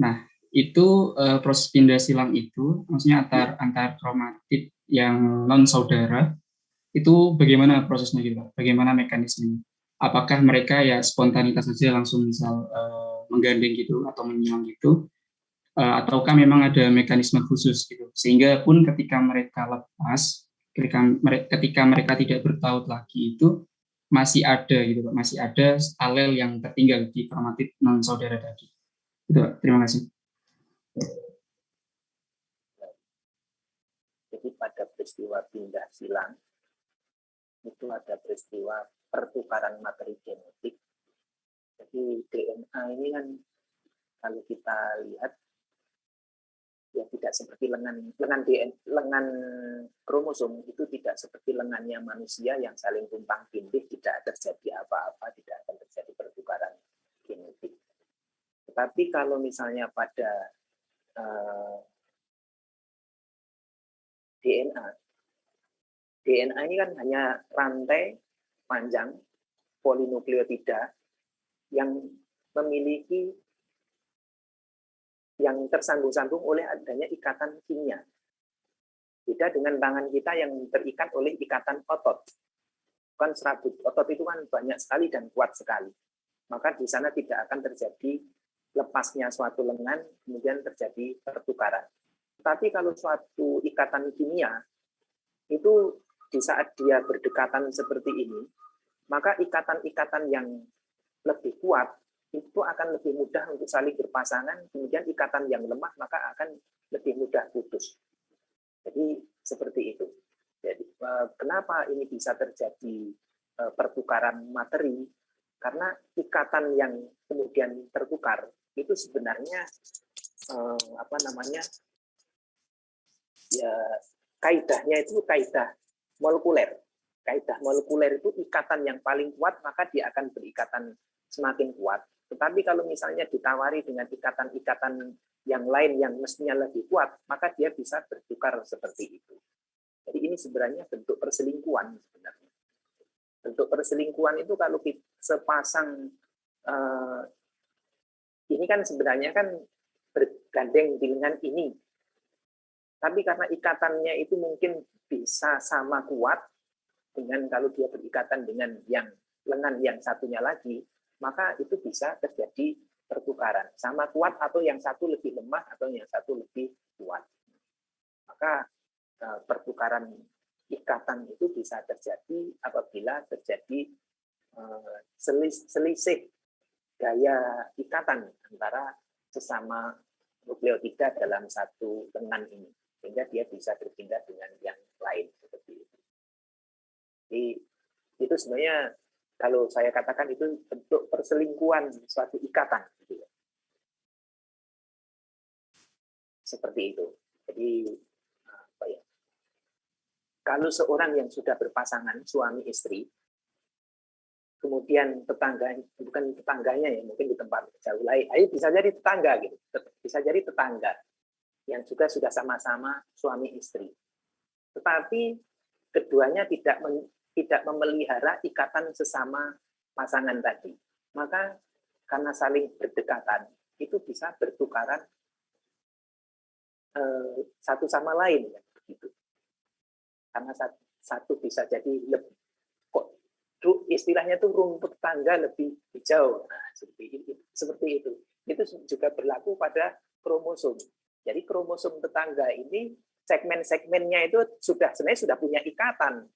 Nah itu proses pindah silang itu maksudnya antar kromatid yang non saudara itu bagaimana prosesnya gitu, bagaimana mekanismenya? Apakah mereka ya spontanitas saja langsung misal menggandeng gitu atau menyilang gitu, ataukah memang ada mekanisme khusus gitu sehingga pun ketika mereka lepas, ketika mereka tidak bertaut lagi itu masih ada gitu, masih ada alel yang tertinggal di kromatid non saudara tadi. Itu, terima kasih. Jadi pada peristiwa pindah silang itu ada peristiwa pertukaran materi genetik. Jadi DNA ini kan kalau kita lihat ya tidak seperti lengan kromosom itu tidak seperti lengannya manusia yang saling tumpang tindih, tidak terjadi apa-apa, tidak akan terjadi pertukaran genetik. Tetapi kalau misalnya pada DNA ini kan hanya rantai panjang polinukleotida yang memiliki yang tersambung-sambung oleh adanya ikatan kimia. Beda dengan tangan kita yang terikat oleh ikatan otot. Kan serabut otot itu kan banyak sekali dan kuat sekali. Maka di sana tidak akan terjadi lepasnya suatu lengan, kemudian terjadi pertukaran. Tapi kalau suatu ikatan kimia, itu di saat dia berdekatan seperti ini, maka ikatan-ikatan yang lebih kuat itu akan lebih mudah untuk saling berpasangan, kemudian ikatan yang lemah maka akan lebih mudah putus. Jadi seperti itu. Jadi kenapa ini bisa terjadi pertukaran materi? Karena ikatan yang kemudian tertukar itu sebenarnya apa namanya, ya kaidahnya itu kaidah molekuler. Kaidah molekuler itu ikatan yang paling kuat maka dia akan berikatan semakin kuat. Tetapi kalau misalnya ditawari dengan ikatan-ikatan yang lain yang mestinya lebih kuat, maka dia bisa bertukar seperti itu. Jadi ini sebenarnya bentuk perselingkuhan sebenarnya. Bentuk perselingkuhan itu kalau sepasang ini kan sebenarnya kan bergandeng dengan ini. Tapi karena ikatannya itu mungkin bisa sama kuat dengan kalau dia berikatan dengan yang lengan yang satunya lagi, maka itu bisa terjadi pertukaran. Sama kuat atau yang satu lebih lemah atau yang satu lebih kuat. Maka pertukaran ikatan itu bisa terjadi apabila terjadi selisih gaya ikatan antara sesama nukleotida dalam satu lengan ini, sehingga dia bisa berpindah dengan yang lain seperti itu. Jadi itu sebenarnya kalau saya katakan itu bentuk perselingkuhan suatu ikatan, gitu ya. Seperti itu. Jadi apa ya? Kalau seorang yang sudah berpasangan suami istri, kemudian bukan tetangganya ya, mungkin di tempat jauh lain, bisa jadi tetangga gitu, bisa jadi tetangga yang juga sudah sama-sama suami istri. Tetapi keduanya tidak memelihara ikatan sesama pasangan tadi. Maka karena saling berdekatan, itu bisa bertukaran satu sama lain. Ya, begitu. Karena satu bisa jadi istilahnya itu rumput tangga lebih hijau. Nah, seperti itu. Itu juga berlaku pada kromosom. Jadi kromosom tetangga ini segmen-segmennya itu sebenarnya sudah punya ikatan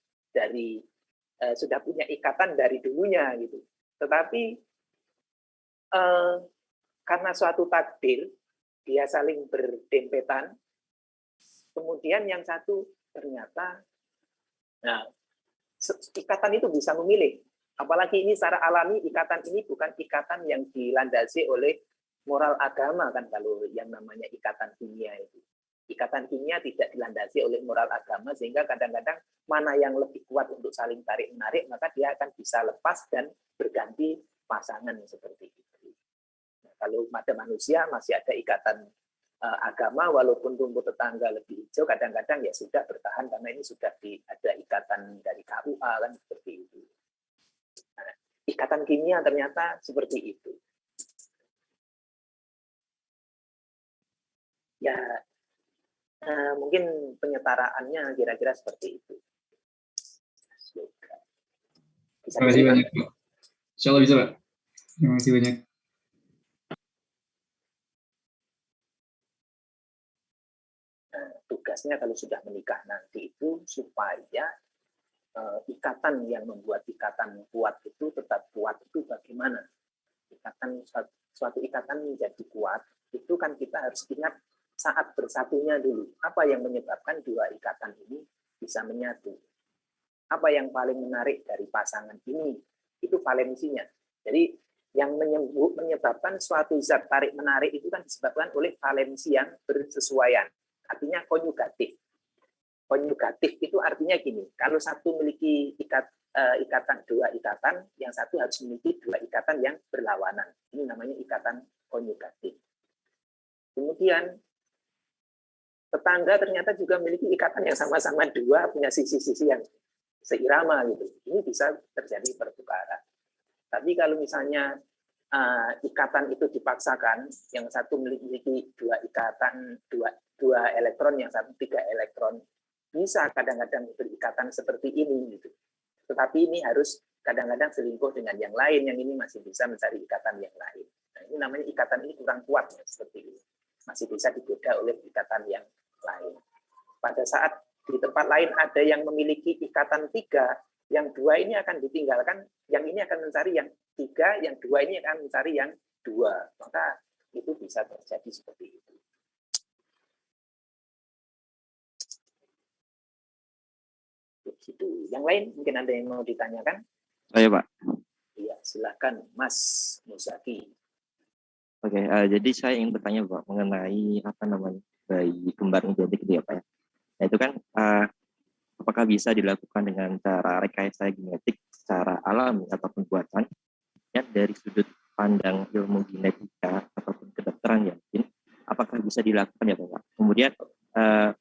dari dulunya gitu. Tetapi karena suatu takdir dia saling berdempetan, kemudian yang satu ternyata ikatan itu bisa memilih. Apalagi ini secara alami ikatan ini bukan ikatan yang dilandasi oleh moral agama kan, kalau yang namanya ikatan kimia itu. Ikatan kimia tidak dilandasi oleh moral agama, sehingga kadang-kadang mana yang lebih kuat untuk saling tarik-menarik, maka dia akan bisa lepas dan berganti pasangan seperti itu. Nah, kalau pada manusia masih ada ikatan agama, walaupun rumput tetangga lebih hijau, kadang-kadang ya sudah bertahan karena ini sudah ada ikatan dari KUA kan, seperti itu. Nah, ikatan kimia ternyata seperti itu. Ya, mungkin penyetaraannya kira-kira seperti itu. Terima kasih banyak, Pak. Insya Allah bisa, Pak. Terima kasih banyak. Tugasnya kalau sudah menikah nanti itu supaya ikatan yang membuat ikatan kuat itu tetap kuat itu bagaimana? Suatu ikatan menjadi kuat itu kan kita harus ingat saat bersatunya dulu. Apa yang menyebabkan dua ikatan ini bisa menyatu? Apa yang paling menarik dari pasangan ini? Itu valensinya. Jadi yang menyebabkan suatu zat tarik-menarik itu kan disebabkan oleh valensi yang bersesuaian. Artinya konjugatif. Konjugatif itu artinya gini, kalau satu memiliki dua ikatan, yang satu harus memiliki dua ikatan yang berlawanan. Ini namanya ikatan konjugatif. Kemudian tetangga ternyata juga memiliki ikatan yang sama-sama dua, punya sisi-sisi yang seirama gitu. Ini bisa terjadi pertukaran. Tapi kalau misalnya ikatan itu dipaksakan, yang satu memiliki dua ikatan, dua elektron, yang satu 3 elektron, bisa kadang-kadang berikatan seperti ini gitu. Tetapi ini harus kadang-kadang selingkuh dengan yang lain, yang ini masih bisa mencari ikatan yang lain. Nah, ini namanya ikatan ini kurang kuat ya, seperti ini. Masih bisa digoda oleh ikatan yang lain. Pada saat di tempat lain ada yang memiliki ikatan 3, yang 2 ini akan ditinggalkan, yang ini akan mencari yang 3, yang 2 ini akan mencari yang 2. Maka itu bisa terjadi seperti itu. Gitu. Yang lain mungkin ada yang mau ditanyakan? Oh ya Pak. Iya, silakan Mas Musaki. Oke, jadi saya ingin bertanya Pak mengenai apa namanya bayi kembar identik itu ya Pak ya. Nah itu kan apakah bisa dilakukan dengan cara rekayasa genetik secara alami ataupun buatan? Ya, dari sudut pandang ilmu genetika ataupun kedokteran ya mungkin, apakah bisa dilakukan ya Pak? Kemudian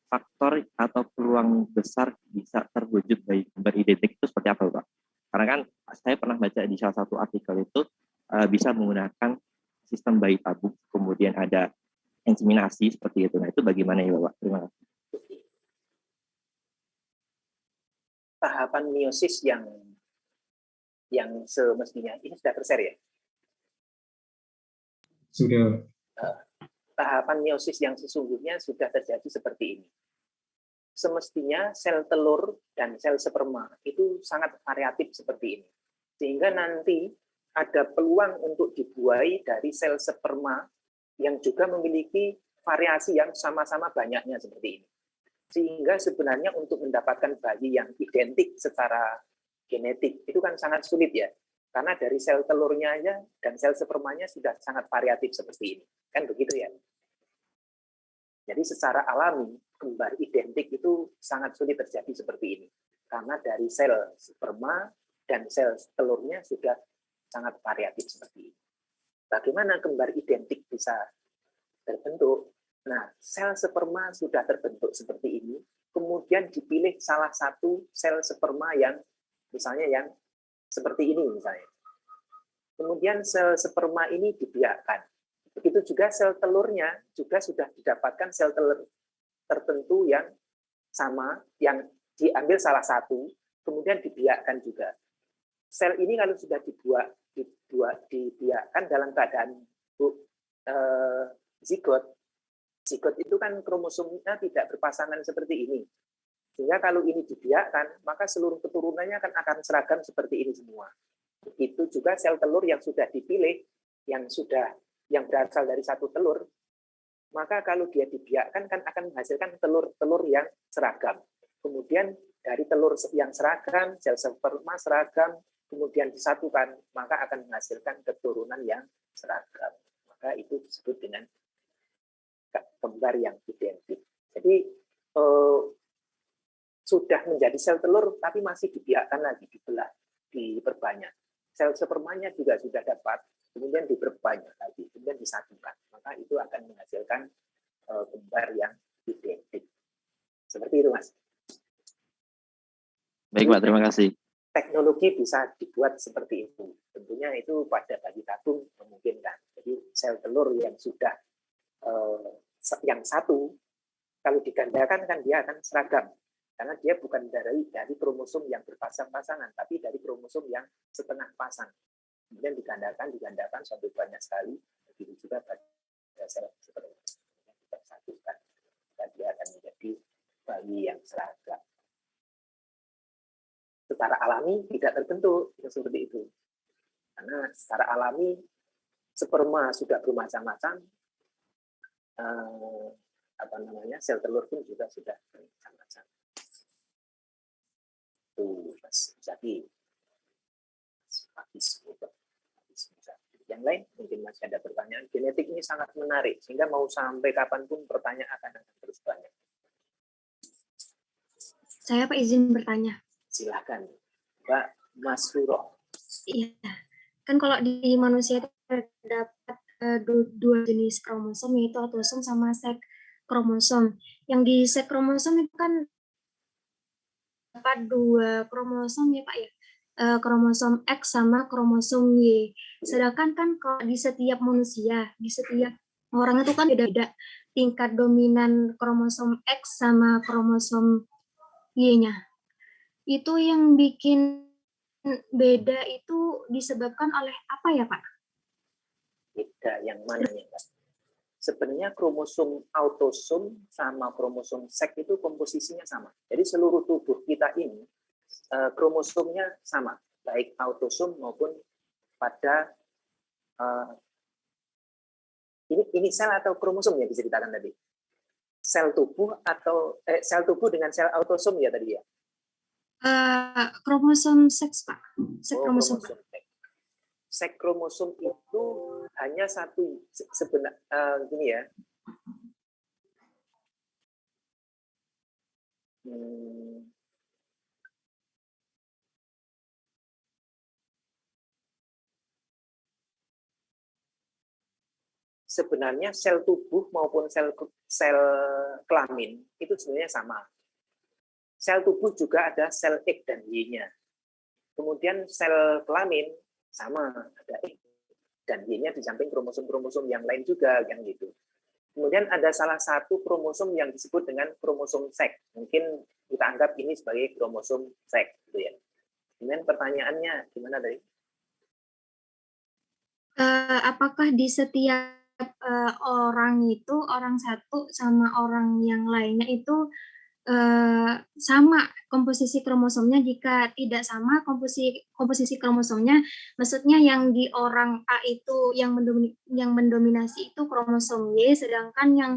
faktor atau peluang besar bisa terwujud bayi kembar identik itu seperti apa Pak? Karena kan saya pernah baca di salah satu artikel itu bisa menggunakan sistem bayi tabung, kemudian ada inseminasi seperti itu. Nah itu bagaimana ya Pak? Terima kasih. Tahapan meiosis yang semestinya ini sudah tershare ya. Sudah. Tahapan meiosis yang sesungguhnya sudah terjadi seperti ini. Semestinya sel telur dan sel sperma itu sangat variatif seperti ini. Sehingga nanti ada peluang untuk dibuai dari sel sperma yang juga memiliki variasi yang sama-sama banyaknya seperti ini. Sehingga sebenarnya untuk mendapatkan bayi yang identik secara genetik itu kan sangat sulit ya. Karena dari sel telurnya aja dan sel spermanya sudah sangat variatif seperti ini. Kan begitu ya. Jadi secara alami kembar identik itu sangat sulit terjadi seperti ini. Karena dari sel sperma dan sel telurnya sudah sangat variatif seperti ini. Bagaimana kembar identik bisa terbentuk? Nah, sel sperma sudah terbentuk seperti ini, kemudian dipilih salah satu sel sperma yang misalnya yang seperti ini misalnya. Kemudian sel sperma ini dibiakkan. Begitu juga sel telurnya juga sudah didapatkan sel telur tertentu yang sama, yang diambil salah satu, kemudian dibiakkan juga. Sel ini kalau sudah dibiakkan dalam keadaan zigot itu kan kromosomnya tidak berpasangan seperti ini. Sehingga kalau ini dibiakkan, maka seluruh keturunannya akan seragam seperti ini semua. Itu juga sel telur yang sudah dipilih, yang berasal dari satu telur, maka kalau dia dibiakkan kan akan menghasilkan telur-telur yang seragam. Kemudian dari telur yang seragam, sel sperma seragam, kemudian disatukan, maka akan menghasilkan keturunan yang seragam. Maka itu disebut dengan kembar yang identik. Jadi sudah menjadi sel telur, tapi masih dibiakkan lagi, dibelah, diperbanyak. Sel spermanya juga sudah dapat, kemudian diperbanyak lagi, kemudian disatukan. Maka itu akan menghasilkan kembar yang identik. Seperti itu, Mas. Baik, Pak. Terima kasih. Teknologi bisa dibuat seperti itu. Tentunya itu pada bayi tabung memungkinkan. Jadi sel telur yang sudah yang satu, kalau digandakan kan dia akan seragam. Karena dia bukan dari kromosom yang berpasang-pasangan, tapi dari kromosom yang setengah pasang. Kemudian digandakan sampai banyak sekali. Begitu juga pada sel seperti kita satukan. Dan dia akan menjadi bayi yang seragam. Secara alami tidak terbentuk seperti itu. Karena secara alami sperma sudah bermacam-macam, sel telur pun juga sudah bermacam-macam. Tuh, Mas Zaki. Yang lain mungkin masih ada pertanyaan. Genetik ini sangat menarik sehingga mau sampai kapanpun pertanyaan akan terus banyak. Saya Pak izin bertanya. Silakan, Mbak Masuro. Iya, kan kalau di manusia itu terdapat dua jenis kromosom, yaitu autosom sama seks kromosom. Yang di seks kromosom itu kan dapat dua kromosom ya Pak ya, kromosom X sama kromosom Y. Sedangkan kan kalau di setiap manusia, di setiap orang itu kan beda-beda tingkat dominan kromosom X sama kromosom Y-nya. Itu yang bikin beda itu disebabkan oleh apa ya Pak? Beda yang mana ya Pak? Sebenarnya kromosom autosom sama kromosom seks itu komposisinya sama. Jadi seluruh tubuh kita ini kromosomnya sama, baik autosom maupun pada ini sel atau kromosom ya diceritakan tadi. Sel tubuh atau sel tubuh dengan sel autosom ya tadi ya. Kromosom seks, Pak. Seks Oh, kromosom. kromosom X. Seks kromosom itu hanya satu gini ya. Sebenarnya sel tubuh maupun sel kelamin itu sebenarnya sama. Sel tubuh juga ada sel X dan Y-nya. Kemudian sel kelamin sama, ada X dan Y-nya di samping kromosom-kromosom yang lain juga, kan gitu. Kemudian ada salah satu kromosom yang disebut dengan kromosom seks. Mungkin kita anggap ini sebagai kromosom seks, gitu ya. Kemudian pertanyaannya gimana tadi? Apakah di setiap orang itu, orang satu sama orang yang lainnya itu sama komposisi kromosomnya? Jika tidak sama komposisi kromosomnya, maksudnya yang di orang A itu yang mendominasi itu kromosom Y, sedangkan yang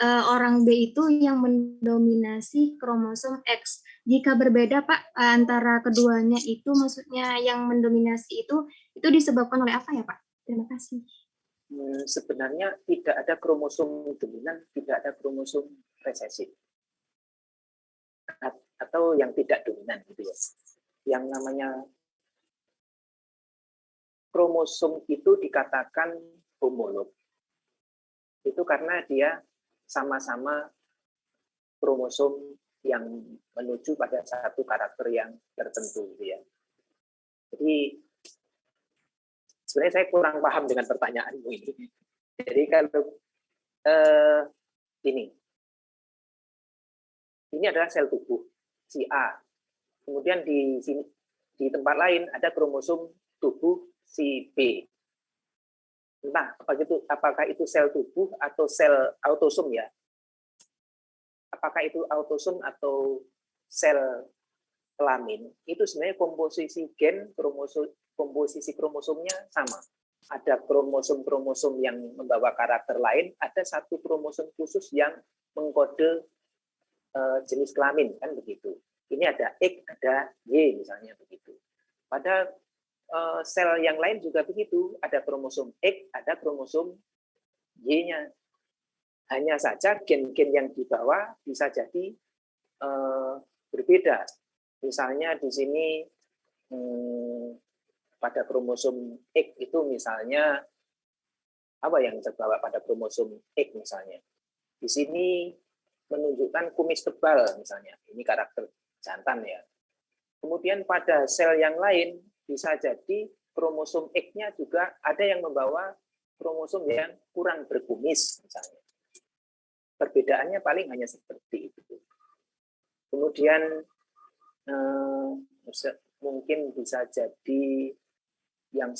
orang B itu yang mendominasi kromosom X. Jika berbeda, Pak, antara keduanya itu, maksudnya yang mendominasi itu disebabkan oleh apa ya, Pak? Terima kasih. Sebenarnya tidak ada kromosom dominan, tidak ada kromosom resesif. Atau yang tidak dominan gitu ya. Yang namanya kromosom itu dikatakan homolog. Itu karena dia sama-sama kromosom yang menuju pada satu karakter yang tertentu gitu ya. Jadi sebenarnya saya kurang paham dengan pertanyaanmu ini. Jadi kalau ini adalah sel tubuh si A. Kemudian di tempat lain ada kromosom tubuh si B. Entah apakah itu sel tubuh atau sel autosom ya. Apakah itu autosom atau sel kelamin, itu sebenarnya komposisi gen, komposisi kromosomnya sama. Ada kromosom-kromosom yang membawa karakter lain, ada satu kromosom khusus yang mengkode jenis kelamin, kan begitu. Ini ada X, ada Y misalnya begitu. Pada sel yang lain juga begitu, ada kromosom X, ada kromosom Y-nya. Hanya saja gen-gen yang dibawa bisa jadi berbeda. Misalnya di sini pada kromosom X itu misalnya apa yang terbawa pada kromosom X misalnya. Di sini menunjukkan kumis tebal misalnya. Ini karakter jantan ya. Kemudian pada sel yang lain bisa jadi kromosom X-nya juga ada yang membawa kromosom yang kurang berkumis misalnya. Perbedaannya paling hanya seperti itu. Kemudian mungkin bisa jadi yang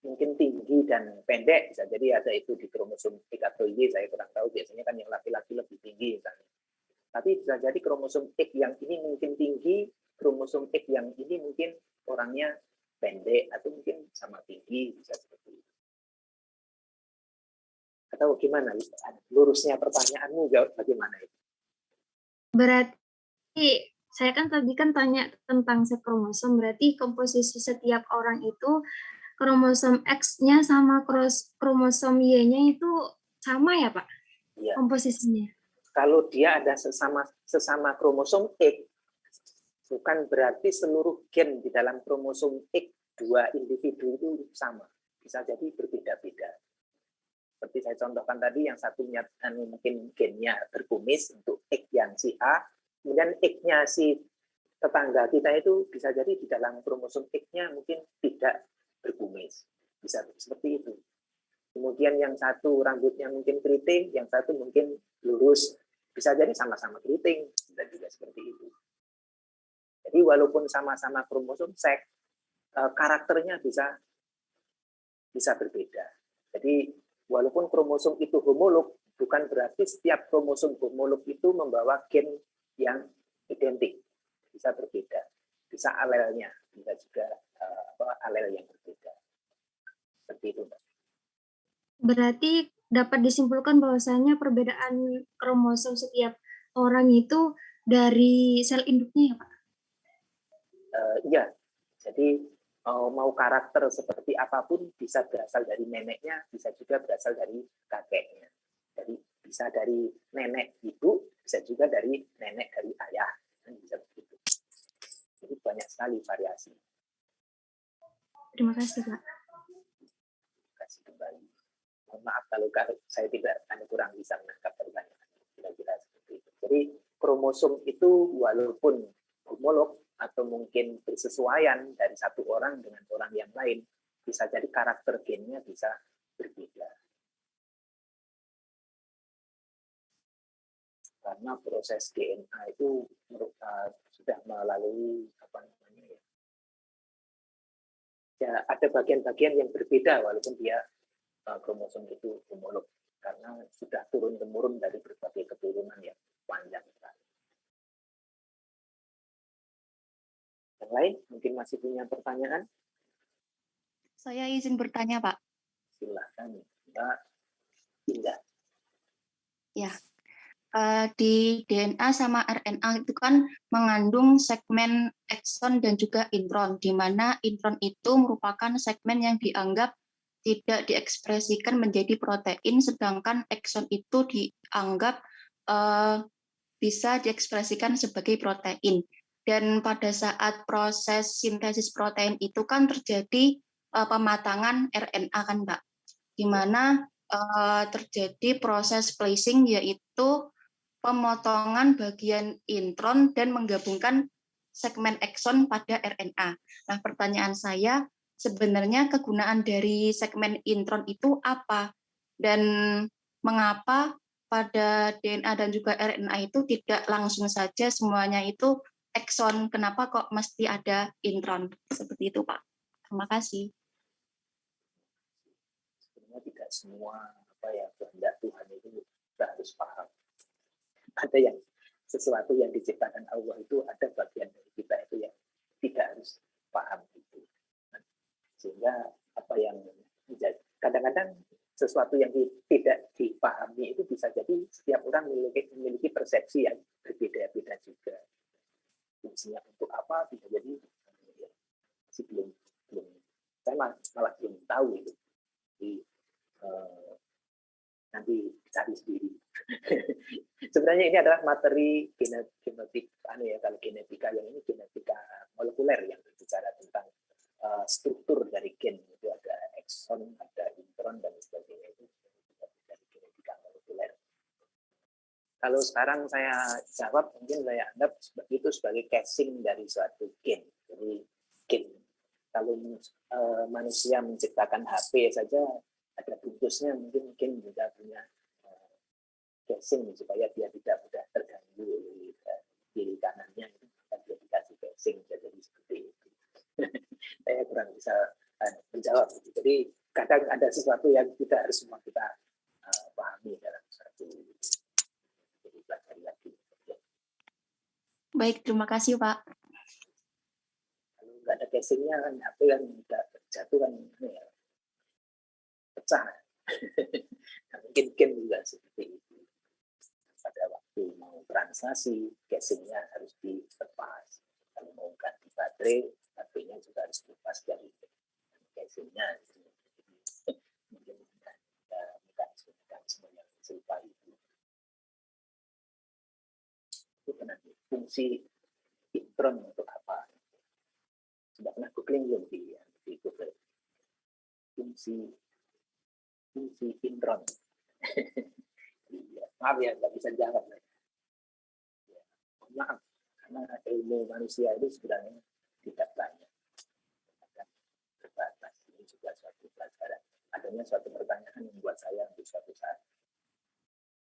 mungkin tinggi dan pendek, bisa jadi ada itu di kromosom X atau Y, saya kurang tahu, biasanya kan yang laki-laki lebih tinggi misalnya. Tapi bisa jadi kromosom X yang ini mungkin tinggi, kromosom X yang ini mungkin orangnya pendek, atau mungkin sama tinggi, bisa seperti itu. Atau gimana? Lurusnya pertanyaanmu jawab bagaimana itu? Berarti saya kan tadi tanya tentang sekromosom, berarti komposisi setiap orang itu kromosom X-nya sama kromosom Y-nya itu sama ya, Pak? Ya. Komposisinya. Kalau dia ada sesama kromosom X, bukan berarti seluruh gen di dalam kromosom X dua individu itu sama. Bisa jadi berbeda-beda. Seperti saya contohkan tadi, yang satunya mungkin gennya berkumis untuk X yang si A, kemudian X-nya si tetangga kita itu bisa jadi di dalam kromosom X-nya mungkin tidak berkumis. Bisa seperti itu. Kemudian yang satu rambutnya mungkin keriting, yang satu mungkin lurus. Bisa jadi sama-sama keriting, bisa juga seperti itu. Jadi walaupun sama-sama kromosom seks, karakternya bisa berbeda. Jadi walaupun kromosom itu homolog, bukan berarti setiap kromosom homolog itu membawa gen yang identik. Bisa berbeda. Bisa alelnya, bisa juga alel yang berbeda. Seperti itu. Berarti dapat disimpulkan bahwasanya perbedaan kromosom setiap orang itu dari sel induknya ya, Pak? Iya, jadi mau karakter seperti apapun bisa berasal dari neneknya, bisa juga berasal dari kakeknya. Jadi bisa dari nenek ibu, bisa juga dari nenek dari ayah, bisa begitu. Jadi banyak sekali variasi. Terima kasih, Pak. Terima kasih kembali. Mohon maaf kalau saya tidak kurang bisa menangkap pertanyaan. Kira-kira seperti itu. Jadi kromosom itu walaupun homolog atau mungkin bersesuaian dari satu orang dengan orang yang lain, bisa jadi karakter gennya bisa berbeda. Karena proses DNA itu sudah melalui apa namanya ya, ada bagian-bagian yang berbeda walaupun dia kromosom itu homolog, karena sudah turun-temurun dari berbagai keturunan yang panjang sekali. Yang lain mungkin masih punya pertanyaan? Saya izin bertanya, Pak. Silakan, Mbak Indah. Ya, di DNA sama RNA itu kan mengandung segmen ekson dan juga intron, di mana intron itu merupakan segmen yang dianggap tidak diekspresikan menjadi protein, sedangkan ekson itu dianggap bisa diekspresikan sebagai protein. Dan pada saat proses sintesis protein itu kan terjadi pematangan RNA kan, Pak, di mana terjadi proses splicing, yaitu pemotongan bagian intron dan menggabungkan segmen ekson pada RNA. Nah, pertanyaan saya, sebenarnya kegunaan dari segmen intron itu apa? Dan mengapa pada DNA dan juga RNA itu tidak langsung saja semuanya itu ekson? Kenapa kok mesti ada intron? Seperti itu, Pak. Terima kasih. Sebenarnya tidak semua kehendak Tuhan itu kita harus paham. Ada yang sesuatu yang diciptakan Allah itu ada bagian dari kita itu yang tidak harus paham itu. Sehingga apa yang kadang-kadang sesuatu yang tidak dipahami itu bisa jadi setiap orang memiliki persepsi yang berbeda-beda juga. Fungsinya untuk apa bisa jadi masih belum saya malah belum tahu itu. Jadi, nanti cari sendiri. Sebenarnya ini adalah materi genetik, kalau genetika yang ini genetika molekuler yang berbicara tentang struktur dari gen. Itu ada ekson, ada intron dan sebagainya, itu dari genetika molekuler. Kalau sekarang saya jawab, mungkin saya anggap itu sebagai casing dari suatu gen. Jadi gen, kalau manusia menciptakan HP saja ada bungkusnya, mungkin juga punya casing supaya dia tidak mudah terganggu oleh kiri kanannya, maka dia dikasih casing, jadi seperti itu. Saya kurang bisa menjawab. Jadi kadang ada sesuatu yang tidak harus semua kita pahami dalam satu pelajari lagi. Baik, terima kasih, Pak. Kalau nggak ada casingnya kan HP kan udah jatuh kan pecah. Nah, mungkin juga seperti itu. Pada waktu mau translasi, casingnya harus dilepas. Kalau mau ganti baterai, HP-nya juga harus dilepas dari casingnya. Mungkin mekanisme yang serupa itu. Itu nanti fungsi intron untuk apa? Sudah pernah googling belum di Google? Fungsi intron. Maaf ya, nggak bisa jawab. Ya, maaf, karena ilmu manusia itu sebenarnya tidak banyak. Terbatas. Ini juga suatu pelajaran. Adanya suatu pertanyaan yang membuat saya untuk suatu saat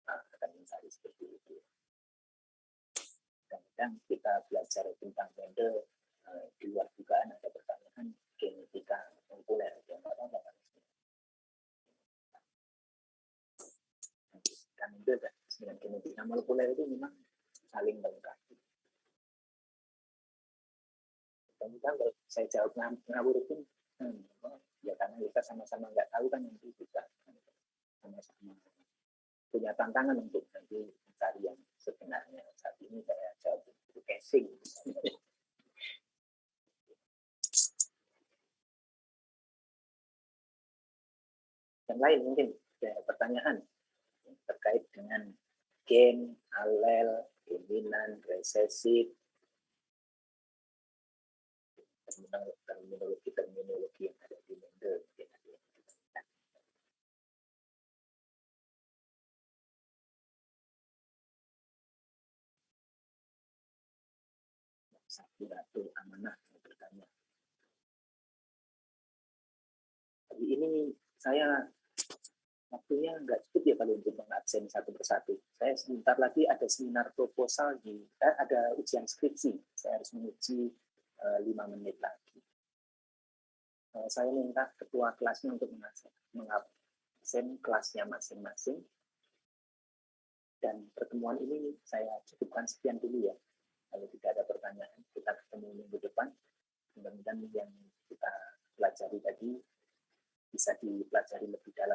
akan mencari seperti itu. Kadang-kadang kita belajar tentang Mendel, di luar dugaan ada pertanyaan genetika molekuler yang apa-apa. Mendel dengan genetika molekuler itu memang saling melengkapi. Dan kalau saya jawab ngawur pun, ya karena kita sama-sama nggak tahu kan, nanti kita sama-sama punya tantangan untuk nanti mencari yang sebenarnya. Saat ini saya jawab itu casing. Yang lain mungkin ada pertanyaan terkait dengan gen, alel, dominan, resesif, terminologi yang ada di Mendel. Ratu Amanah bertanya. Tapi ini saya waktunya nggak cukup ya kalau untuk mengabsen satu persatu. Saya sebentar lagi ada seminar proposal ada ujian skripsi. Saya harus menguji 5 menit lagi. Saya minta ketua kelasnya untuk mengabsen kelasnya masing-masing. Dan pertemuan ini saya cukupkan sekian dulu ya. Kalau tidak ada pertanyaan, kita ketemu minggu depan. Mudah-mudahan yang kita pelajari tadi bisa dipelajari lebih dalam.